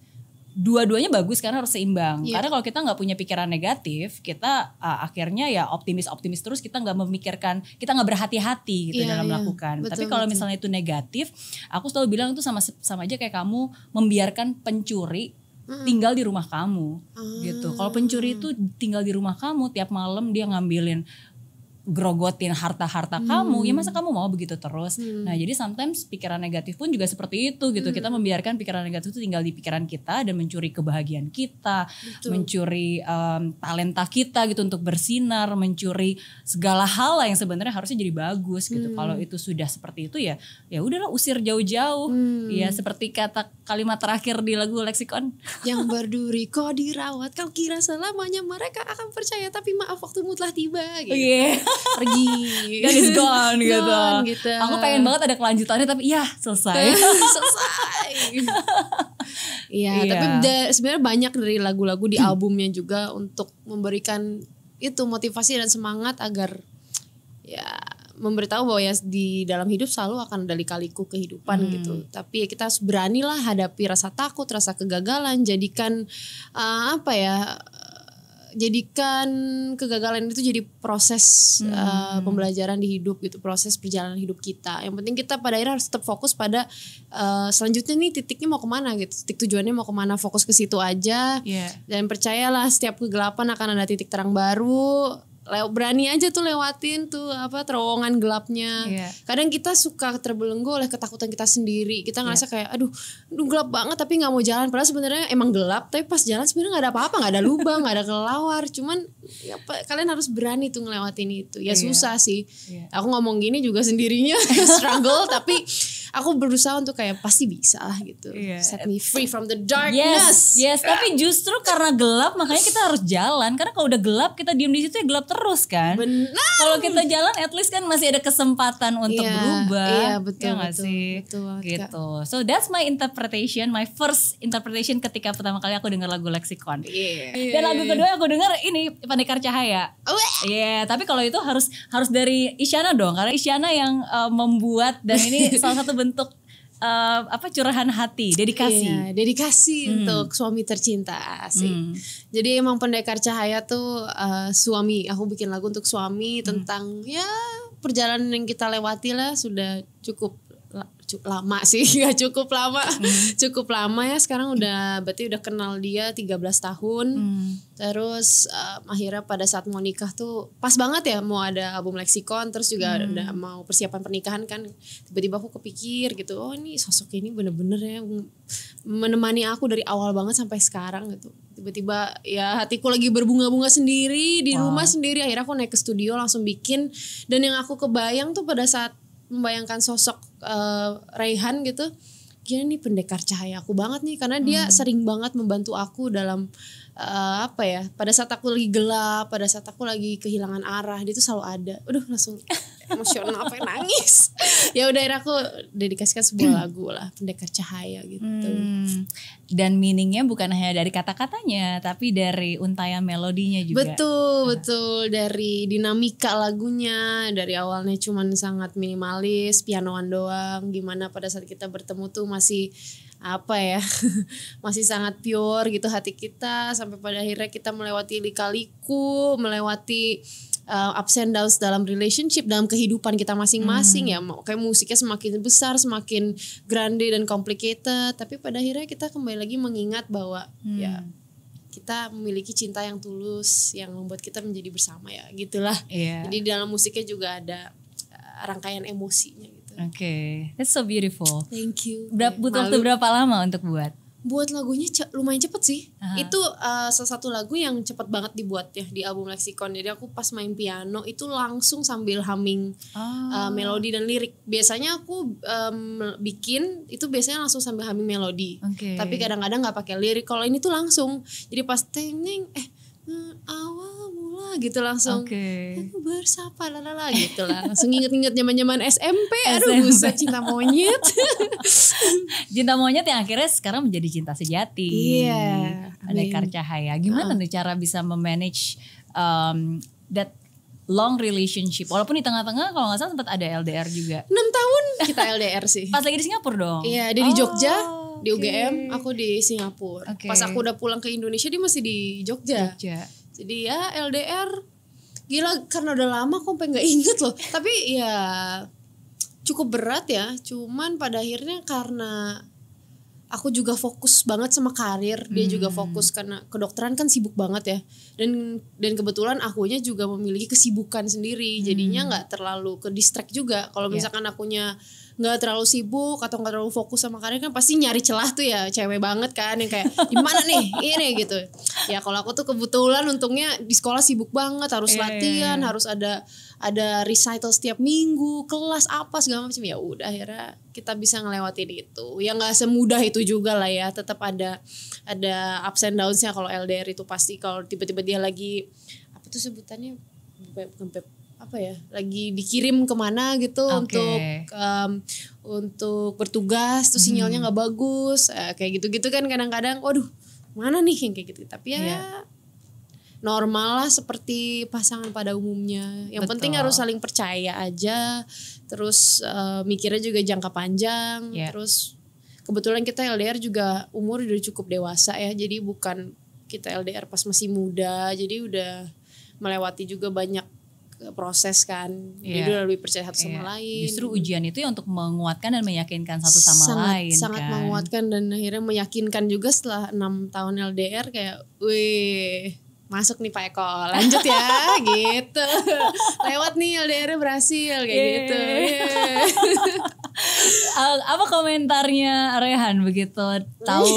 Speaker 2: dua-duanya bagus karena harus seimbang. Karena kalau kita nggak punya pikiran negatif, kita akhirnya ya optimis terus, kita nggak memikirkan, kita nggak berhati-hati gitu dalam melakukan. Betul, tapi kalau misalnya itu negatif, aku selalu bilang itu sama aja kayak kamu membiarkan pencuri tinggal di rumah kamu gitu. Kalau pencuri itu tinggal di rumah kamu tiap malam dia ngambilin, grogotin harta-harta kamu, ya masa kamu mau begitu terus? Nah jadi sometimes pikiran negatif pun juga seperti itu gitu. Kita membiarkan pikiran negatif itu tinggal di pikiran kita dan mencuri kebahagiaan kita, mencuri talenta kita gitu untuk bersinar, mencuri segala hal lah yang sebenarnya harusnya jadi bagus gitu. Kalau itu sudah seperti itu ya udahlah, usir jauh-jauh. Ya seperti kata kalimat terakhir di lagu Lexicon.
Speaker 1: Yang berduri kau dirawat, kau kira selamanya mereka akan percaya, tapi maaf waktumu telah tiba gitu. Pergi
Speaker 2: dan it's gone gitu. Aku pengen banget ada kelanjutannya tapi selesai.
Speaker 1: Iya, tapi sebenarnya banyak dari lagu-lagu di albumnya juga untuk memberikan itu motivasi dan semangat agar memberitahu bahwa di dalam hidup selalu akan ada lika-liku kehidupan gitu. Tapi kita harus beranilah hadapi rasa takut, rasa kegagalan, jadikan jadikan kegagalan itu jadi proses pembelajaran di hidup gitu, proses perjalanan hidup kita. Yang penting kita pada akhirnya harus tetap fokus pada selanjutnya nih titiknya mau kemana gitu, titik tujuannya mau kemana, fokus ke situ aja. Dan percayalah setiap kegelapan akan ada titik terang baru. Berani aja tuh lewatin tuh terowongan gelapnya. Kadang kita suka terbelenggu oleh ketakutan kita sendiri. Kita ngerasa kayak aduh gelap banget tapi nggak mau jalan. Padahal sebenarnya emang gelap, tapi pas jalan sebenarnya nggak ada apa-apa, nggak ada lubang, nggak ada kelelawar. Cuman kalian harus berani tuh ngelewatin itu. Susah sih. Aku ngomong gini juga sendirinya struggle, tapi aku berusaha untuk kayak pasti bisa lah gitu. Set me free from the darkness.
Speaker 2: Yes, tapi justru karena gelap makanya kita harus jalan. Karena kalau udah gelap kita diem di situ ya gelap terus kan.
Speaker 1: Benar.
Speaker 2: Kalau kita jalan at least kan masih ada kesempatan untuk berubah.
Speaker 1: Iya betul,
Speaker 2: ya sih?
Speaker 1: Betul,
Speaker 2: gitu. So that's my interpretation, my first interpretation ketika pertama kali aku dengar lagu Lexicon. Dan lagu kedua aku dengar ini Pendekar Cahaya. Tapi kalau itu harus dari Isyana dong, karena Isyana yang membuat dan ini salah satu bentuk curahan hati, dedikasi.
Speaker 1: Dedikasi untuk suami tercinta sih. Jadi emang Pendekar Cahaya tuh suami, aku bikin lagu untuk suami tentang ya perjalanan yang kita lewati lah, sudah cukup lama sih, gak cukup lama. Cukup lama ya, sekarang berarti udah kenal dia 13 tahun. Terus akhirnya pada saat mau nikah tuh pas banget ya, mau ada album Lexicon, terus juga udah mau persiapan pernikahan kan. Tiba-tiba aku kepikir gitu, oh ini sosok ini bener-bener ya menemani aku dari awal banget sampai sekarang gitu. Tiba-tiba ya hatiku lagi berbunga-bunga sendiri di rumah sendiri. Akhirnya aku naik ke studio langsung bikin. Dan yang aku kebayang tuh pada saat membayangkan sosok Raihan gitu, gila nih pendekar cahaya aku banget nih, karena dia sering banget membantu aku dalam pada saat aku lagi gelap, pada saat aku lagi kehilangan arah, dia tuh selalu ada. Langsung emosional, nangis. Ya udah akhirnya aku dedikasikan sebuah lagu lah, Pendekar Cahaya gitu.
Speaker 2: Dan meaningnya bukan hanya dari kata-katanya, tapi dari untayan melodinya juga.
Speaker 1: Betul. Dari dinamika lagunya, dari awalnya cuman sangat minimalis, pianoan doang. Gimana pada saat kita bertemu tuh masih masih sangat pure gitu hati kita, sampai pada akhirnya kita melewati lika-liku, melewati ups and downs dalam relationship, dalam kehidupan kita masing-masing ya. Kayak musiknya semakin besar, semakin grande dan complicated, tapi pada akhirnya kita kembali lagi mengingat bahwa ya kita memiliki cinta yang tulus yang membuat kita menjadi bersama ya gitulah. Jadi dalam musiknya juga ada rangkaian emosinya gitu.
Speaker 2: That's so beautiful.
Speaker 1: Thank you.
Speaker 2: Butuh waktu berapa lama untuk buat?
Speaker 1: Buat lagunya lumayan cepet sih. Itu salah satu lagu yang cepet banget dibuat ya di album Lexicon. Jadi aku pas main piano itu langsung sambil humming melodi dan lirik. Biasanya aku bikin itu biasanya langsung sambil humming melodi. Tapi kadang-kadang nggak pakai lirik. Kalau ini tuh langsung. Jadi pas tengeng awal mula gitu langsung. Aku bersapa lalala gitu lah. Langsung inget-inget zaman-zaman SMP. Aduh buset, cinta monyet.
Speaker 2: Cinta monyet yang akhirnya sekarang menjadi cinta sejati. Pendekar Cahaya. Gimana nih cara bisa memanage that long relationship? Walaupun di tengah-tengah kalau gak salah sempat ada LDR juga.
Speaker 1: 6 tahun kita LDR sih.
Speaker 2: Pas lagi di Singapura dong?
Speaker 1: Iya, dia di Jogja. Di UGM, aku di Singapura. Pas aku udah pulang ke Indonesia, dia masih di Jogja. Jadi ya LDR, gila karena udah lama aku sampai gak inget loh. Tapi ya cukup berat ya. Cuman pada akhirnya karena aku juga fokus banget sama karir, dia juga fokus karena kedokteran kan sibuk banget ya. Dan kebetulan akunya juga memiliki kesibukan sendiri, jadinya nggak terlalu ke distract juga. Kalau misalkan akunya nggak terlalu sibuk atau nggak terlalu fokus sama karir kan pasti nyari celah tuh ya, cewek banget kan yang kayak di mana nih ini gitu. Ya kalau aku tuh kebetulan untungnya di sekolah sibuk banget, harus latihan, harus ada recital setiap minggu, kelas apa segala macam. Ya udah akhirnya kita bisa ngelewatin itu. Ya nggak semudah itu juga lah ya, tetap ada ups and downs-nya. Kalau LDR itu pasti kalau tiba-tiba dia lagi apa tuh sebutannya lagi dikirim kemana gitu untuk bertugas tuh sinyalnya nggak bagus, kayak gitu-gitu kan kadang-kadang waduh mana nih yang kayak gitu. Tapi ya normal lah seperti pasangan pada umumnya. Yang penting harus saling percaya aja, terus mikirnya juga jangka panjang. Terus kebetulan kita LDR juga umur udah cukup dewasa ya, jadi bukan kita LDR pas masih muda, jadi udah melewati juga banyak proses kan. Jadi udah lebih percaya satu sama lain.
Speaker 2: Justru ujian itu ya untuk menguatkan dan meyakinkan satu sama lain.
Speaker 1: Sangat kan menguatkan dan akhirnya meyakinkan juga setelah 6 tahun LDR kayak wih masuk nih Pak Eko, lanjut ya gitu. Lewat nih LDR-nya berhasil kayak gitu.
Speaker 2: Apa komentarnya Rehan begitu tahu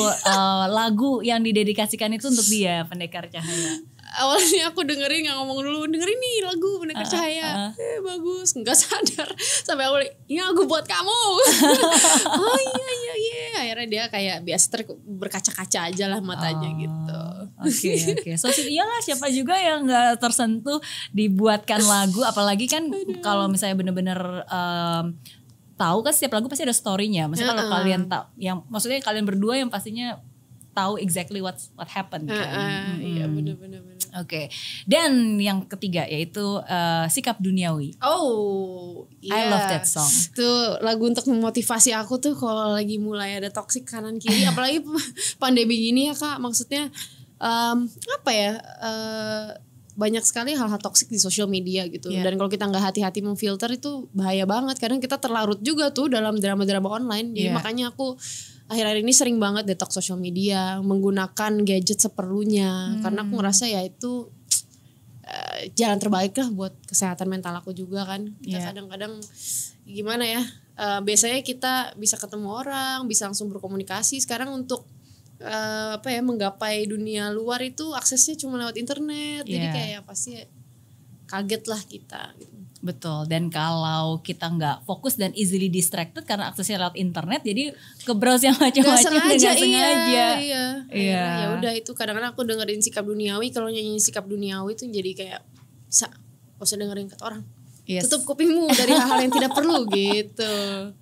Speaker 2: lagu yang didedikasikan itu untuk dia, Pendekar Cahaya?
Speaker 1: awalnya aku dengerin nggak ngomong dulu, dengerin nih lagu Menakar Cahaya, bagus, nggak sadar sampai aku ini lagu buat kamu. Oh iya, akhirnya dia kayak biasa berkaca-kaca aja lah matanya gitu.
Speaker 2: Oke. So iyalah, siapa juga yang nggak tersentuh dibuatkan lagu, apalagi kan kalau misalnya bener-bener tahu kan setiap lagu pasti ada story-nya. Maksudnya kalau kalian tahu, yang maksudnya kalian berdua yang pastinya tahu exactly what happened kan.
Speaker 1: Iya benar.
Speaker 2: Oke. Dan yang ketiga yaitu Sikap Duniawi.
Speaker 1: Oh,
Speaker 2: I love that song.
Speaker 1: Itu lagu untuk memotivasi aku tuh kalau lagi mulai ada toksik kanan kiri, apalagi pandemi gini ya Kak. Maksudnya banyak sekali hal-hal toksik di sosial media gitu. Dan kalau kita nggak hati-hati memfilter itu bahaya banget. Kadang kita terlarut juga tuh dalam drama-drama online. Jadi makanya aku akhir-akhir ini sering banget detox sosial media, menggunakan gadget seperlunya. Karena aku ngerasa ya itu jalan terbaik lah buat kesehatan mental aku juga kan. Kita kadang-kadang gimana ya, biasanya kita bisa ketemu orang, bisa langsung berkomunikasi. Sekarang untuk menggapai dunia luar itu aksesnya cuma lewat internet. Jadi kayak pasti kaget lah kita gitu.
Speaker 2: Betul, dan kalau kita nggak fokus dan easily distracted karena aksesnya lewat internet, jadi ke browse yang macam-macam dan nggak sengaja.
Speaker 1: Iya. Ya udah itu kadang-kadang aku dengerin Sikap Duniawi, kalau nyanyi Sikap Duniawi itu jadi kayak gak usah dengerin kata orang. Tutup kupingmu dari hal-hal yang tidak perlu gitu.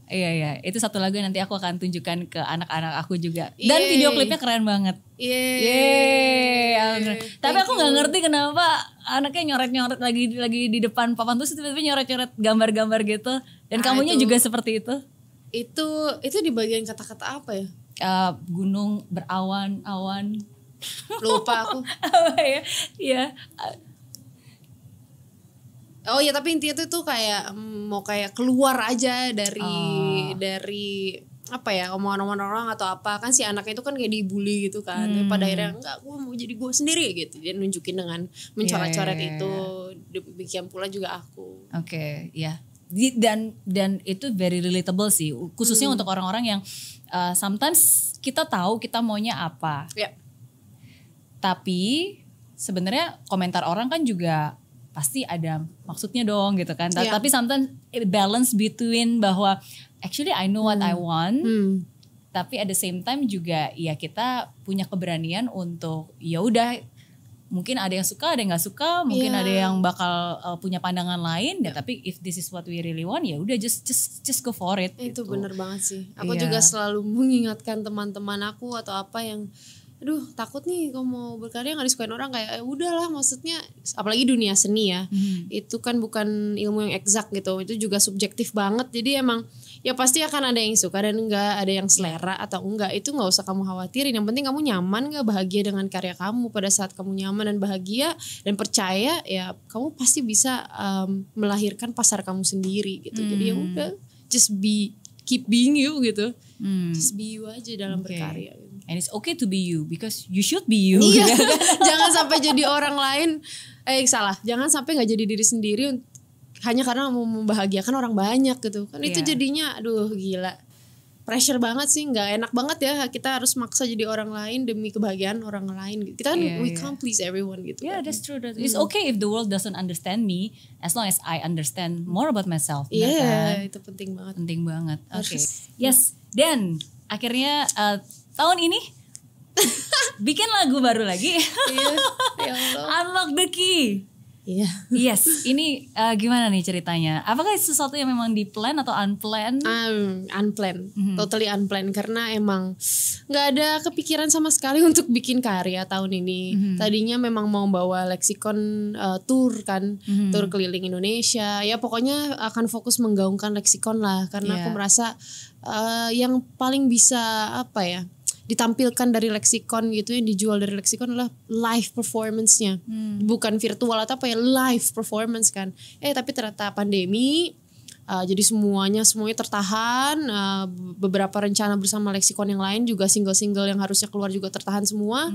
Speaker 2: Iya, itu satu lagu yang nanti aku akan tunjukkan ke anak-anak aku juga. Dan video klipnya keren banget. Tapi aku nggak ngerti kenapa anaknya nyoret-nyoret lagi di depan papan terus tiba-tiba nyoret-nyoret gambar-gambar gitu. Dan kamunya juga seperti itu.
Speaker 1: Itu di bagian kata-kata apa ya?
Speaker 2: Gunung berawan-awan.
Speaker 1: Lupa aku.
Speaker 2: Apa ya? Iya.
Speaker 1: Oh ya, tapi intinya tuh kayak mau kayak keluar aja dari apa ya, omongan-omongan orang atau apa. Kan si anaknya itu kan kayak dibully gitu kan. Pada akhirnya enggak, gue mau jadi gue sendiri gitu. Dia nunjukin dengan mencoret-coret itu. Demikian pula juga aku.
Speaker 2: Oke, ya. Dan itu very relatable sih, khususnya untuk orang-orang yang sometimes kita tahu kita maunya apa. Tapi sebenarnya komentar orang kan juga pasti ada maksudnya dong gitu kan. Tapi sometimes balance between bahwa actually I know what I want, tapi at the same time juga ya kita punya keberanian untuk ya udah, mungkin ada yang suka, ada yang nggak suka, mungkin ada yang bakal punya pandangan lain. Tapi if this is what we really want, ya udah just go for it.
Speaker 1: Itu gitu. Bener banget sih. Aku juga selalu mengingatkan teman-teman aku atau apa yang aduh takut nih kalau mau berkarya nggak disukain orang, kayak udahlah, maksudnya apalagi dunia seni ya, itu kan bukan ilmu yang eksak gitu, itu juga subjektif banget. Jadi emang ya pasti akan ada yang suka dan enggak, ada yang selera atau enggak, itu nggak usah kamu khawatirin. Yang penting kamu nyaman nggak, bahagia dengan karya kamu. Pada saat kamu nyaman dan bahagia dan percaya, ya kamu pasti bisa melahirkan pasar kamu sendiri gitu. Jadi ya udah, just keep being you gitu, just be you aja dalam berkarya gitu.
Speaker 2: And it's okay to be you because you should be you.
Speaker 1: Iya. Jangan sampai jadi orang lain. Jangan sampai nggak jadi diri sendiri hanya karena mau membahagiakan orang banyak gitu. Kan itu jadinya aduh gila. Pressure banget sih, nggak enak banget ya. Kita harus maksa jadi orang lain demi kebahagiaan orang lain. Kita kan we can't please everyone gitu.
Speaker 2: Yeah, that's true. It's okay if the world doesn't understand me as long as I understand more about myself.
Speaker 1: Iya, itu penting banget.
Speaker 2: Penting banget. Oke. Yes. Dan akhirnya tahun ini bikin lagu baru lagi.
Speaker 1: Ya Allah.
Speaker 2: Unlock the Key.
Speaker 1: Iya.
Speaker 2: Yes, ini gimana nih ceritanya? Apakah sesuatu yang memang di plan atau unplanned?
Speaker 1: Unplanned, totally unplanned, karena emang nggak ada kepikiran sama sekali untuk bikin karya tahun ini. Tadinya memang mau bawa leksikon tour kan, tour keliling Indonesia. Ya pokoknya akan fokus menggaungkan leksikon lah, karena aku merasa yang paling bisa apa ya, ditampilkan dari leksikon gitu, yang dijual dari leksikon adalah live performance-nya. Bukan virtual atau apa ya, live performance kan. Tapi ternyata pandemi jadi semuanya tertahan. Beberapa rencana bersama leksikon yang lain juga, single-single yang harusnya keluar juga tertahan semua.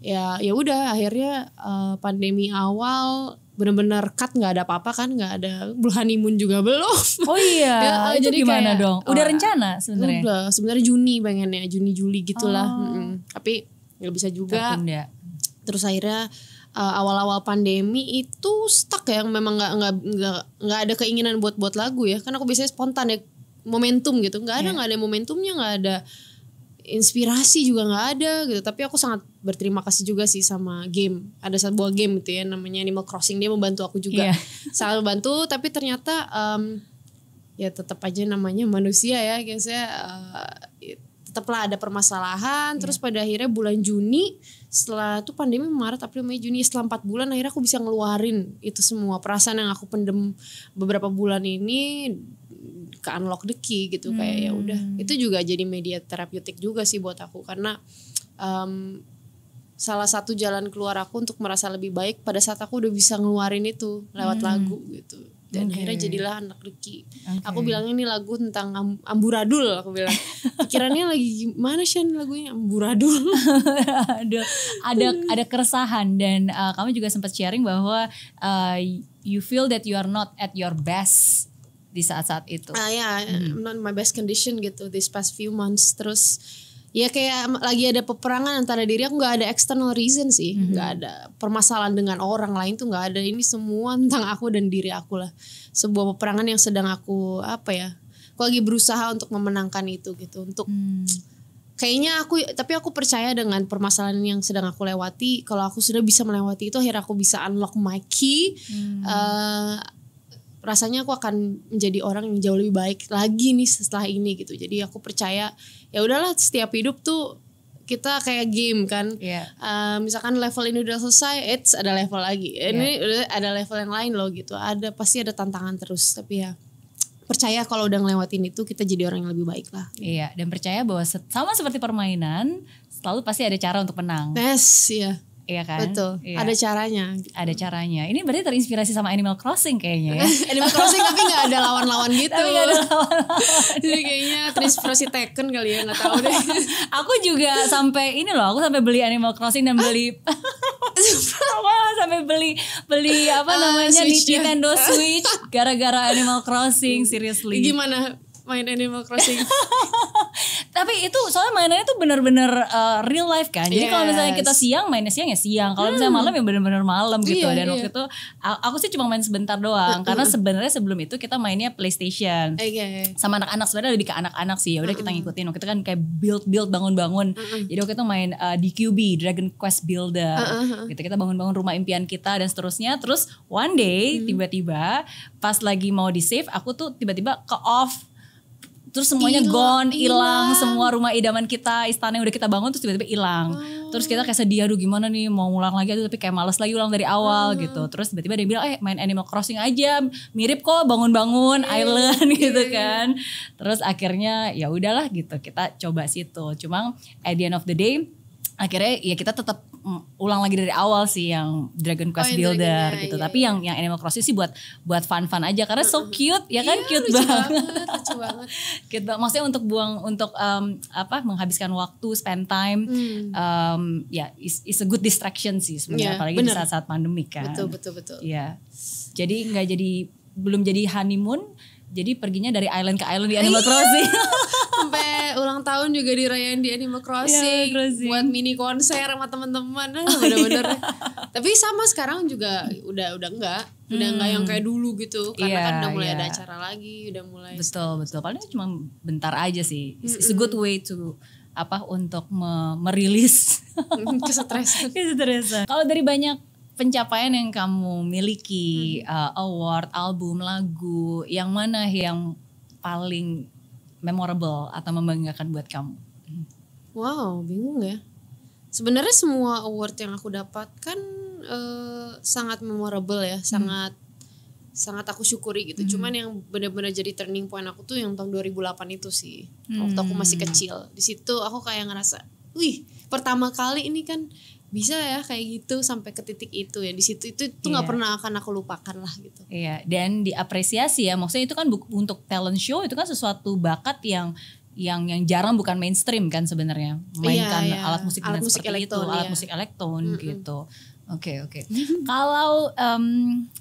Speaker 1: Ya udah akhirnya pandemi awal benar-benar cut, nggak ada apa-apa kan, nggak ada honeymoon juga belum.
Speaker 2: Oh iya. Itu jadi gimana kayak, dong? Udah rencana sebenarnya?
Speaker 1: Udah, sebenarnya Juni pengennya, Juni Juli gitulah. Tapi nggak bisa juga.
Speaker 2: Tertunda.
Speaker 1: Terus akhirnya awal-awal pandemi itu stuck ya, memang nggak ada keinginan buat lagu ya, karena aku biasanya spontan ya, momentum gitu, nggak ada momentumnya, nggak ada inspirasi juga nggak ada gitu. Tapi aku sangat berterima kasih juga sih sama game, ada sebuah game gitu ya namanya Animal Crossing, dia membantu aku juga, sangat membantu. Tapi ternyata ya tetap aja namanya manusia ya, saya tetaplah ada permasalahan. Terus pada akhirnya bulan Juni, setelah itu pandemi Maret, April, Mei, Juni, setelah 4 bulan akhirnya aku bisa ngeluarin itu semua perasaan yang aku pendem beberapa bulan ini, ke unlock the key gitu. Kayak ya udah, itu juga jadi media terapeutik juga sih buat aku, karena salah satu jalan keluar aku untuk merasa lebih baik pada saat aku udah bisa ngeluarin itu lewat lagu gitu. Dan akhirnya jadilah Anak Reki. Aku bilang ini lagu tentang amburadul, aku bilang. Pikirannya lagi gimana sih lagunya, amburadul.
Speaker 2: ada keresahan, dan kamu juga sempat sharing bahwa you feel that you are not at your best di saat-saat itu.
Speaker 1: I'm not in my best condition gitu this past few months. Terus ya kayak lagi ada peperangan antara diri aku, nggak ada external reason sih, nggak ada permasalahan dengan orang lain tuh nggak ada. Ini semua tentang aku dan diri aku lah, sebuah peperangan yang sedang aku aku lagi berusaha untuk memenangkan itu gitu. Untuk kayaknya tapi aku percaya dengan permasalahan yang sedang aku lewati, kalau aku sudah bisa melewati itu, akhirnya aku bisa unlock my key. Rasanya aku akan menjadi orang yang jauh lebih baik lagi nih setelah ini gitu. Jadi aku percaya ya udahlah, setiap hidup tuh kita kayak game kan. Misalkan level ini udah selesai, ada level lagi. Ini udah ada level yang lain loh gitu. Pasti ada tantangan terus. Tapi ya percaya kalau udah ngelewatin itu, kita jadi orang yang lebih baik lah.
Speaker 2: Iya, dan percaya bahwa sama seperti permainan, selalu pasti ada cara untuk menang.
Speaker 1: Iya.
Speaker 2: Iya kan?
Speaker 1: Betul.
Speaker 2: Iya.
Speaker 1: Ada caranya.
Speaker 2: Ada caranya. Ini berarti terinspirasi sama Animal Crossing kayaknya ya.
Speaker 1: Animal Crossing tapi gak ada lawan-lawan gitu.
Speaker 2: Tapi gak ada lawan-lawan.
Speaker 1: Jadi kayaknya terinspirasi Tekken kali ya, gak tahu deh.
Speaker 2: Aku juga sampai aku sampai beli Animal Crossing dan beli sampai beli apa namanya Nintendo Switch gara-gara Animal Crossing, seriously.
Speaker 1: Gimana main Animal Crossing?
Speaker 2: Tapi itu soalnya mainannya tuh bener-bener real life kan. Jadi kalau misalnya kita siang, mainnya siang ya siang. Kalau misalnya malam ya bener-bener malam gitu. Dan waktu itu aku sih cuma main sebentar doang. Karena sebenarnya sebelum itu kita mainnya PlayStation. Sama anak-anak, sebenarnya lebih ke anak-anak sih. Ya udah kita ngikutin. Waktu itu kan kayak build bangun-bangun. Jadi waktu itu main DQB, Dragon Quest Builder. Gitu, kita bangun-bangun rumah impian kita dan seterusnya. Terus one day tiba-tiba pas lagi mau di save, aku tuh tiba-tiba ke off. Terus semuanya gone, hilang, semua rumah idaman kita, istana yang udah kita bangun terus tiba-tiba hilang. Terus kita kayak sedih, aduh gimana nih mau ngulang lagi, tapi kayak males lagi ulang dari awal gitu. Terus tiba-tiba dia bilang, main Animal Crossing aja, mirip kok bangun-bangun island gitu kan. Terus akhirnya ya udahlah gitu, kita coba situ. Cuma at the end of the day, akhirnya ya kita tetap ulang lagi dari awal sih yang Dragon Quest Builder gitu. Tapi yang Animal Crossing sih buat fun aja karena so cute ya kan, cute banget.
Speaker 1: Lucu banget.
Speaker 2: Gitu. Maksudnya untuk menghabiskan waktu, spend time, ya is a good distraction sih sebenarnya, apalagi di saat-saat pandemi kan.
Speaker 1: Betul.
Speaker 2: Iya. Jadi belum jadi honeymoon, jadi perginya dari island ke island di Animal Crossing.
Speaker 1: Sampai ulang tahun juga dirayain di Animal Crossing. Buat mini konser sama teman-teman. Bener-bener. Tapi sama sekarang juga udah enggak. Udah enggak yang kayak dulu gitu. Karena kan udah mulai ada acara lagi. Udah mulai.
Speaker 2: Betul. Paling cuma bentar aja sih. It's a good way to untuk merilis
Speaker 1: kesetresan.
Speaker 2: Kalau dari banyak pencapaian yang kamu miliki, award, album, lagu, yang mana yang paling memorable atau membanggakan buat kamu?
Speaker 1: Wow, bingung ya. Sebenarnya semua award yang aku dapatkan sangat memorable ya, sangat aku syukuri gitu. Cuman yang benar-benar jadi turning point aku tuh yang tahun 2008 itu sih. Waktu aku masih kecil. Di situ aku kayak ngerasa, wih, pertama kali ini kan bisa ya kayak gitu sampai ke titik itu ya. Di situ itu nggak pernah akan aku lupakan lah gitu.
Speaker 2: Iya, dan diapresiasi ya. Maksudnya itu kan untuk talent show itu kan sesuatu bakat yang jarang, bukan mainstream kan sebenarnya. Mainkan alat musik dengan seperti elektron, itu, alat musik elektron gitu. Oke. Kalau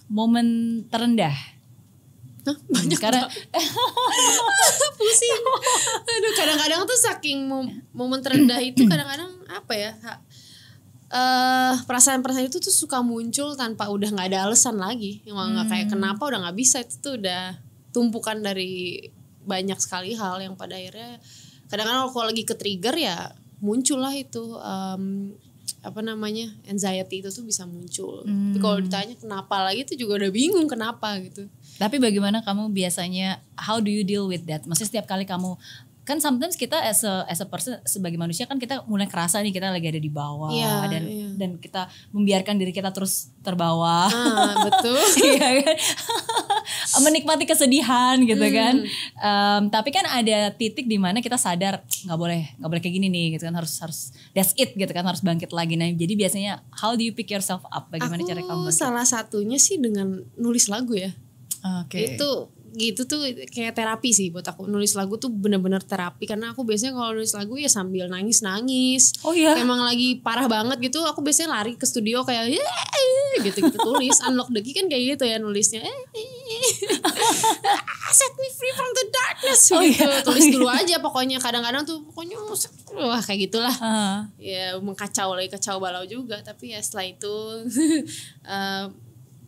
Speaker 2: momen terendah.
Speaker 1: Banyak karena pusing. Aduh, kadang-kadang tuh saking momen terendah itu kadang-kadang apa ya? perasaan-perasaan itu tuh suka muncul tanpa udah nggak ada alasan lagi, yang nggak kayak kenapa udah nggak bisa, itu tuh udah tumpukan dari banyak sekali hal yang pada akhirnya kadang-kadang kalau lagi ke trigger ya muncul lah itu anxiety itu tuh bisa muncul. Tapi kalau ditanya kenapa lagi itu juga udah bingung kenapa gitu.
Speaker 2: Tapi bagaimana kamu biasanya, how do you deal with that? Maksudnya setiap kali kamu, kan sometimes kita as a person, sebagai manusia kan kita mulai kerasa nih kita lagi ada di bawah, dan kita membiarkan diri kita terus terbawa.
Speaker 1: Betul.
Speaker 2: Iya kan? Menikmati kesedihan gitu kan. Tapi kan ada titik di mana kita sadar nggak boleh kayak gini nih gitu kan, harus that's it gitu kan, harus bangkit lagi. Nah jadi biasanya how do you pick yourself up? Bagaimana cara kamu bangkit?
Speaker 1: Salah satunya sih dengan nulis lagu ya. Itu gitu tuh kayak terapi sih buat aku. Nulis lagu tuh bener-bener terapi, karena aku biasanya kalau nulis lagu ya sambil nangis.
Speaker 2: Oh iya?
Speaker 1: Emang lagi parah banget gitu, aku biasanya lari ke studio kayak gitu tulis. Unlock the Key kan kayak gitu ya nulisnya. Set me free from the darkness gitu. Tulis dulu aja pokoknya. Kadang-kadang tuh pokoknya wah kayak gitulah. Ya kacau balau juga, tapi ya setelah itu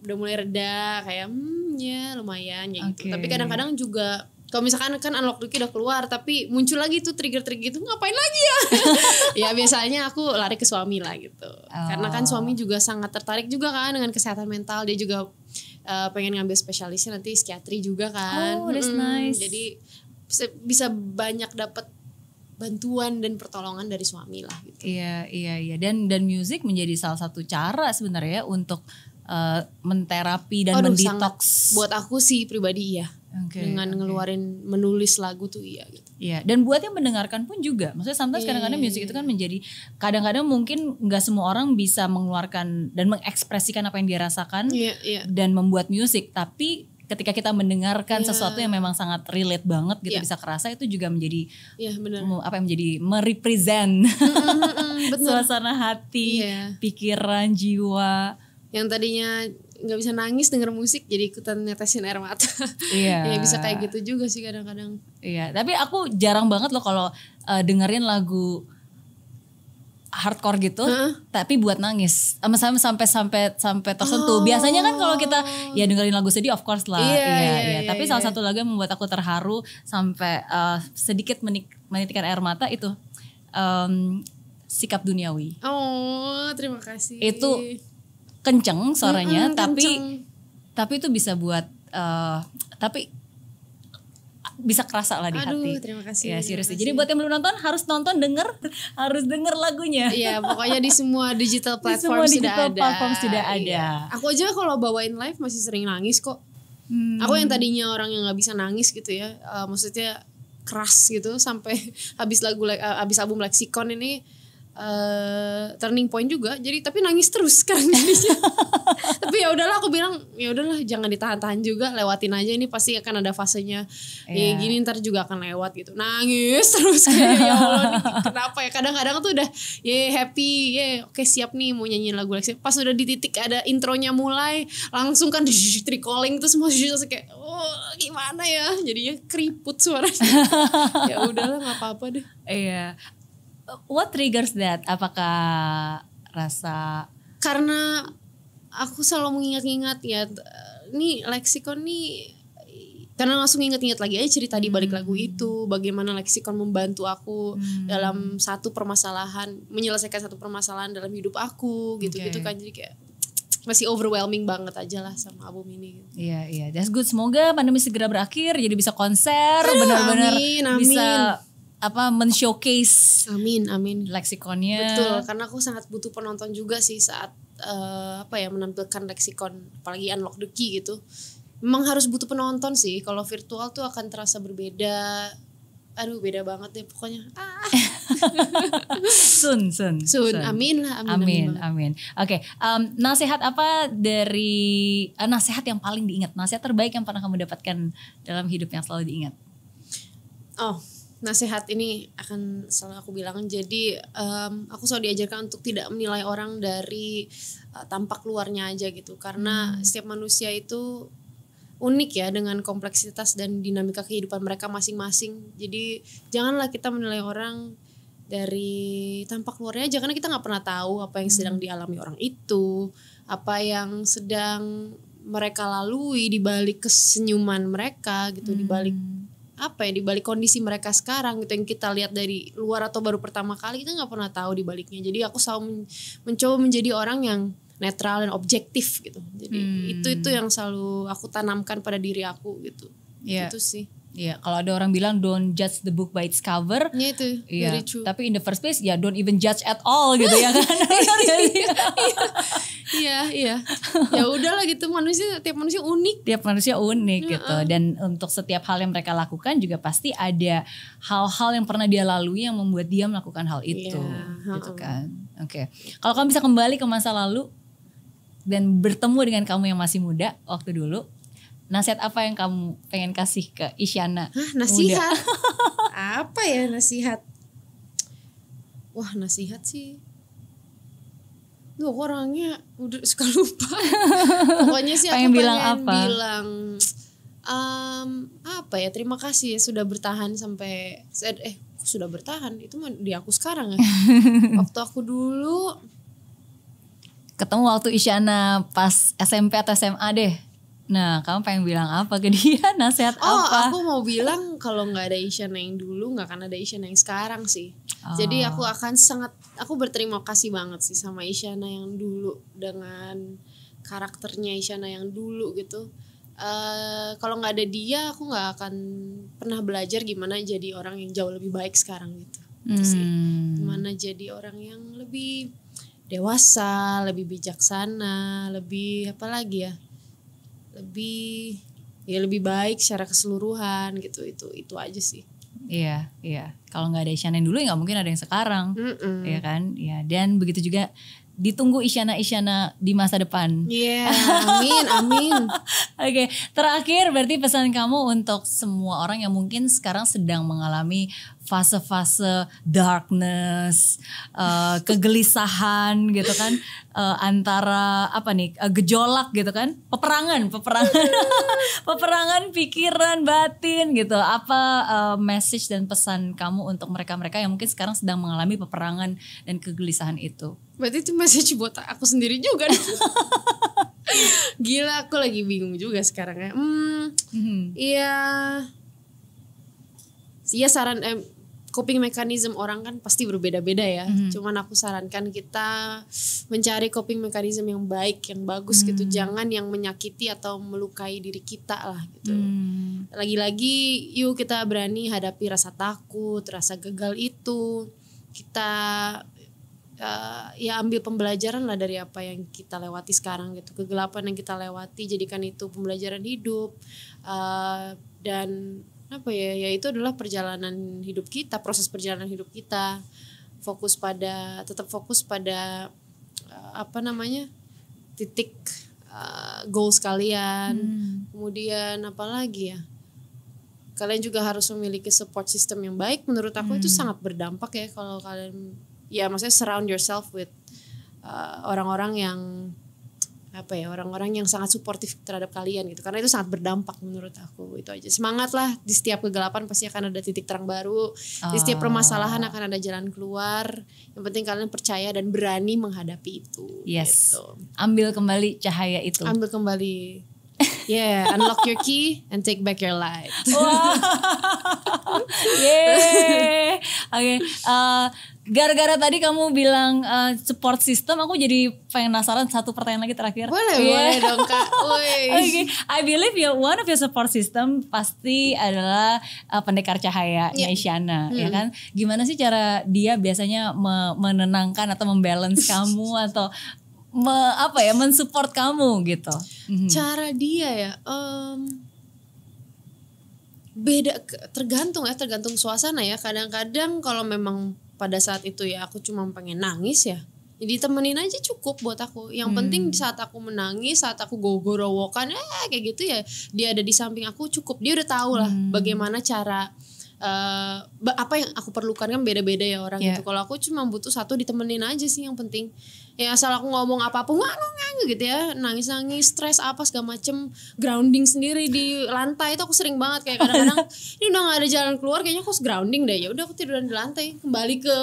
Speaker 1: udah mulai reda kayak ya lumayan ya gitu. Tapi kadang-kadang juga kalau misalkan kan Unlock the Key udah keluar tapi muncul lagi tuh trigger-trigger gitu, ngapain lagi ya? Ya biasanya aku lari ke suami lah gitu. Karena kan suami juga sangat tertarik juga kan dengan kesehatan mental. Dia juga pengen ngambil spesialisnya nanti psikiatri juga kan.
Speaker 2: Oh, that's nice.
Speaker 1: Jadi bisa banyak dapat bantuan dan pertolongan dari suami lah gitu.
Speaker 2: Iya. Dan musik menjadi salah satu cara sebenarnya untuk menterapi dan mendetoks.
Speaker 1: Buat aku sih pribadi iya. Dengan ngeluarin menulis lagu tuh iya gitu.
Speaker 2: Iya, dan buat yang mendengarkan pun juga. Maksudnya sometimes kadang-kadang musik itu kan menjadi, kadang-kadang mungkin nggak semua orang bisa mengeluarkan dan mengekspresikan apa yang dia rasakan dan membuat musik, tapi ketika kita mendengarkan sesuatu yang memang sangat relate banget gitu, bisa kerasa, itu juga menjadi menjadi merepresent suasana hati, pikiran, jiwa.
Speaker 1: Yang tadinya nggak bisa nangis denger musik jadi ikutan netesin air mata. Ya bisa kayak gitu juga sih kadang-kadang.
Speaker 2: Iya, tapi aku jarang banget loh kalau dengerin lagu hardcore gitu, tapi buat nangis. Sampai tersentuh. Biasanya kan kalau kita ya dengerin lagu sedih, of course lah. Iya. Tapi salah satu lagu yang membuat aku terharu sampai sedikit menitikkan air mata itu Sikap Duniawi.
Speaker 1: Oh, terima kasih.
Speaker 2: Itu kenceng suaranya, tapi itu bisa buat tapi bisa kerasa lah di hati.
Speaker 1: Terima kasih.
Speaker 2: Ya serius. Jadi buat yang belum nonton harus denger lagunya.
Speaker 1: Iya, pokoknya di semua digital platform sudah ada. Aku aja kalau bawain live masih sering nangis kok. Aku yang tadinya orang yang nggak bisa nangis gitu ya, maksudnya keras gitu, sampai habis album Lexicon ini turning point juga, jadi tapi nangis terus sekarang jadinya. Tapi ya udahlah, aku bilang ya udahlah jangan ditahan-tahan juga, lewatin aja, ini pasti akan ada fasenya. Ya gini ntar juga akan lewat gitu. Nangis terus kayak ya Allah nih, kenapa ya? Kadang-kadang tuh udah happy, oke siap nih mau nyanyiin lagu Lexi. Pas udah di titik ada intronya mulai, langsung kan recalling tuh semua kayak gimana ya? Jadinya keriput suaranya. Ya udahlah nggak apa-apa deh.
Speaker 2: Iya. What triggers that? Apakah rasa?
Speaker 1: Karena aku selalu mengingat-ingat ya, nih Lexicon nih, karena langsung ingat-ingat lagi aja cerita di balik lagu itu, bagaimana Lexicon membantu aku dalam menyelesaikan satu permasalahan dalam hidup aku, gitu-gitu kan. Jadi kayak masih overwhelming banget aja lah sama album ini.
Speaker 2: Iya, that's good. Semoga pandemi segera berakhir, jadi bisa konser, benar-benar bisa men-showcase Lexiconnya.
Speaker 1: Betul, karena aku sangat butuh penonton juga sih saat menampilkan Lexicon, apalagi Unlock the Key gitu. Memang harus butuh penonton sih. Kalau virtual tuh akan terasa berbeda. Aduh, beda banget deh pokoknya.
Speaker 2: Soon.
Speaker 1: Amin.
Speaker 2: Oke, nasihat apa dari nasihat yang paling diingat, nasihat terbaik yang pernah kamu dapatkan dalam hidup yang selalu diingat?
Speaker 1: Nasihat ini akan selalu aku bilang. Jadi aku selalu diajarkan untuk tidak menilai orang dari tampak luarnya aja gitu. Karena setiap manusia itu unik ya, dengan kompleksitas dan dinamika kehidupan mereka masing-masing. Jadi janganlah kita menilai orang dari tampak luarnya aja, karena kita nggak pernah tahu apa yang sedang dialami orang itu, apa yang sedang mereka lalui di balik kesenyuman mereka gitu, di balik apa ya, di balik kondisi mereka sekarang gitu yang kita lihat dari luar atau baru pertama kali, kita nggak pernah tahu di baliknya. Jadi aku selalu mencoba menjadi orang yang netral dan objektif gitu. Jadi itu yang selalu aku tanamkan pada diri aku gitu. Itu sih.
Speaker 2: Iya, kalau ada orang bilang don't judge the book by its cover.
Speaker 1: Ya itu, very true.
Speaker 2: Tapi in the first place ya don't even judge at all gitu ya kan.
Speaker 1: Iya. Ya udahlah gitu, tiap manusia unik.
Speaker 2: Tiap manusia unik gitu. Dan untuk setiap hal yang mereka lakukan juga pasti ada hal-hal yang pernah dia lalui yang membuat dia melakukan hal itu. Gitu kan. Oke. Kalau kamu bisa kembali ke masa lalu dan bertemu dengan kamu yang masih muda waktu dulu, nasihat apa yang kamu pengen kasih ke Isyana?
Speaker 1: Nasihat? Apa ya nasihat? Wah, nasihat sih. Duh, orangnya udah suka lupa. Pokoknya sih aku pengen bilang apa ya, terima kasih ya sudah bertahan sampai sudah bertahan, itu mah di aku sekarang ya. Waktu aku dulu
Speaker 2: ketemu waktu Isyana pas SMP atau SMA deh. Nah, kamu pengen bilang apa ke dia? Nasihat apa?
Speaker 1: Aku mau bilang kalau nggak ada Isyana yang dulu, nggak akan ada Isyana yang sekarang sih. Jadi aku berterima kasih banget sih sama Isyana yang dulu, dengan karakternya Isyana yang dulu gitu. Kalau nggak ada dia, aku nggak akan pernah belajar gimana jadi orang yang jauh lebih baik sekarang gitu. Itu sih. Gimana jadi orang yang lebih dewasa, lebih bijaksana, lebih apa lagi ya? Lebih baik secara keseluruhan gitu. Itu aja sih.
Speaker 2: Iya. Kalau nggak ada Isyana yang dulu ya nggak mungkin ada yang sekarang, ya kan? Ya, dan begitu juga ditunggu Isyana di masa depan.
Speaker 1: Iya, amin.
Speaker 2: Oke, terakhir berarti pesan kamu untuk semua orang yang mungkin sekarang sedang mengalami fase-fase darkness, kegelisahan gitu kan, antara gejolak gitu kan, peperangan pikiran batin gitu. Apa message dan pesan kamu untuk mereka-mereka yang mungkin sekarang sedang mengalami peperangan dan kegelisahan itu?
Speaker 1: Berarti itu message buat aku sendiri juga dong. Gila, aku lagi bingung juga sekarang ya. Iya saran coping mechanism orang kan pasti berbeda-beda ya. Cuman aku sarankan kita mencari coping mechanism yang baik, yang bagus gitu. Jangan yang menyakiti atau melukai diri kita lah gitu. Lagi-lagi yuk kita berani hadapi rasa takut, rasa gagal itu. Kita ya ambil pembelajaran lah dari apa yang kita lewati sekarang gitu. Kegelapan yang kita lewati, jadikan itu pembelajaran hidup. Dan itu adalah perjalanan hidup kita, proses perjalanan hidup kita. Tetap fokus pada titik goals kalian. Kemudian apa lagi ya, kalian juga harus memiliki support system yang baik. Menurut aku itu sangat berdampak ya, kalau kalian maksudnya surround yourself with orang-orang yang orang-orang yang sangat suportif terhadap kalian gitu, karena itu sangat berdampak menurut aku. Itu aja, semangatlah, di setiap kegelapan pasti akan ada titik terang baru, di setiap permasalahan akan ada jalan keluar. Yang penting kalian percaya dan berani menghadapi itu.
Speaker 2: Yes,
Speaker 1: gitu.
Speaker 2: Ambil kembali cahaya itu,
Speaker 1: ambil kembali. Unlock your key and take back your life.
Speaker 2: Oke. Gara-gara tadi kamu bilang support system, aku jadi pengen penasaran satu pertanyaan lagi terakhir.
Speaker 1: Boleh dong Kak.
Speaker 2: Okay. I believe one of your support system pasti adalah pendekar cahaya Isyana, ya kan? Gimana sih cara dia biasanya menenangkan atau membalance kamu atau mensupport kamu gitu?
Speaker 1: Cara dia ya beda, tergantung suasana ya. Kadang-kadang kalau memang pada saat itu ya aku cuma pengen nangis ya, jadi temenin aja cukup buat aku. Yang penting saat aku menangis, saat aku gorowokan kayak gitu ya, dia ada di samping aku cukup. Dia udah tahu lah bagaimana cara apa yang aku perlukan. Kan beda-beda ya orang gitu. Kalau aku cuma butuh satu, ditemenin aja sih yang penting. Ya asal aku ngomong apapun gitu ya, nangis-nangis, stres apa segala macem, grounding sendiri di lantai itu aku sering banget kayak kadang-kadang ini udah gak ada jalan keluar, kayaknya aku grounding deh, ya udah aku tiduran di lantai, kembali ke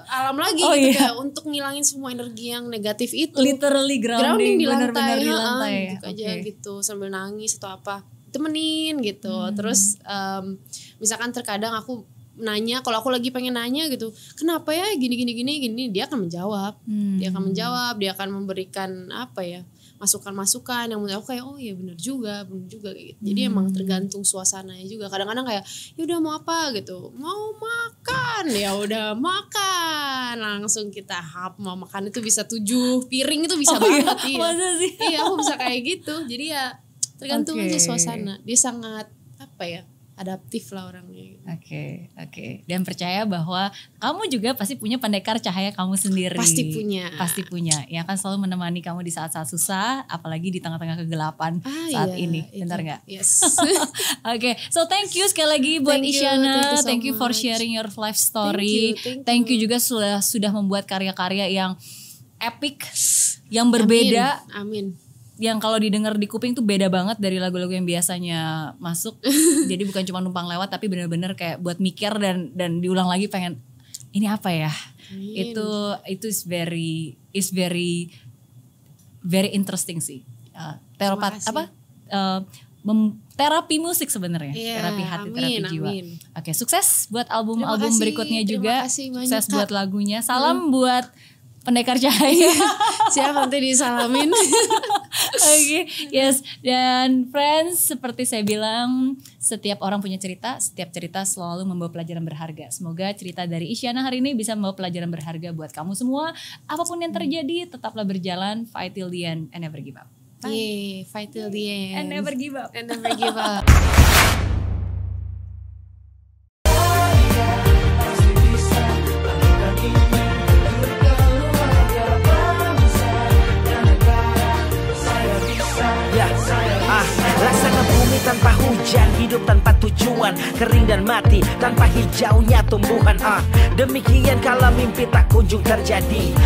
Speaker 1: alam lagi gitu kayak untuk ngilangin semua energi yang negatif itu.
Speaker 2: Literally grounding
Speaker 1: di lantai,
Speaker 2: benar-benar di lantai.
Speaker 1: Gitu aja gitu sambil nangis atau apa, temenin gitu. Terus misalkan terkadang aku nanya, kalau aku lagi pengen nanya gitu, kenapa ya gini, dia akan menjawab. Dia akan memberikan apa ya, masukan-masukan yang menurut aku kayak oh iya benar juga kayak gitu. Jadi emang tergantung suasananya juga. Kadang-kadang kayak ya udah mau apa gitu, mau makan, ya udah makan, langsung kita mau makan itu bisa 7 piring itu bisa banget.
Speaker 2: Masa sih?
Speaker 1: Iya aku bisa kayak gitu. Jadi ya tergantung aja suasana. Dia sangat apa ya, adaptif lah orangnya.
Speaker 2: Oke. Dan percaya bahwa kamu juga pasti punya pendekar cahaya kamu sendiri. Pasti punya. Yang akan selalu menemani kamu di saat-saat susah, apalagi di tengah-tengah kegelapan saat ini. Bentar nggak?
Speaker 1: Yes.
Speaker 2: Oke. So thank you sekali lagi buat Isyana. Thank you for sharing your life story. Thank you juga sudah membuat karya-karya yang epic, yang berbeda.
Speaker 1: Amin.
Speaker 2: Yang kalau didengar di kuping tuh beda banget dari lagu-lagu yang biasanya masuk. Jadi bukan cuma numpang lewat, tapi benar-benar kayak buat mikir dan diulang lagi, pengen ini apa ya? Itu is very interesting sih. Terapi musik sebenarnya, terapi hati, terapi jiwa. Oke, sukses buat album-album berikutnya juga. Sukses buat lagunya. Salam buat pendekar cahaya.
Speaker 1: Siap, nanti disalamin.
Speaker 2: Oke, yes. Dan friends, seperti saya bilang, setiap orang punya cerita, setiap cerita selalu membawa pelajaran berharga. Semoga cerita dari Isyana hari ini bisa membawa pelajaran berharga buat kamu semua. Apapun yang terjadi, tetaplah berjalan, fight till the end and never give up.
Speaker 1: Yeah, fight till the end
Speaker 2: and never give up.
Speaker 3: Laksana bumi tanpa hujan, hidup tanpa tujuan, kering dan mati tanpa hijaunya tumbuhan. Demikian kalau mimpi tak kunjung terjadi.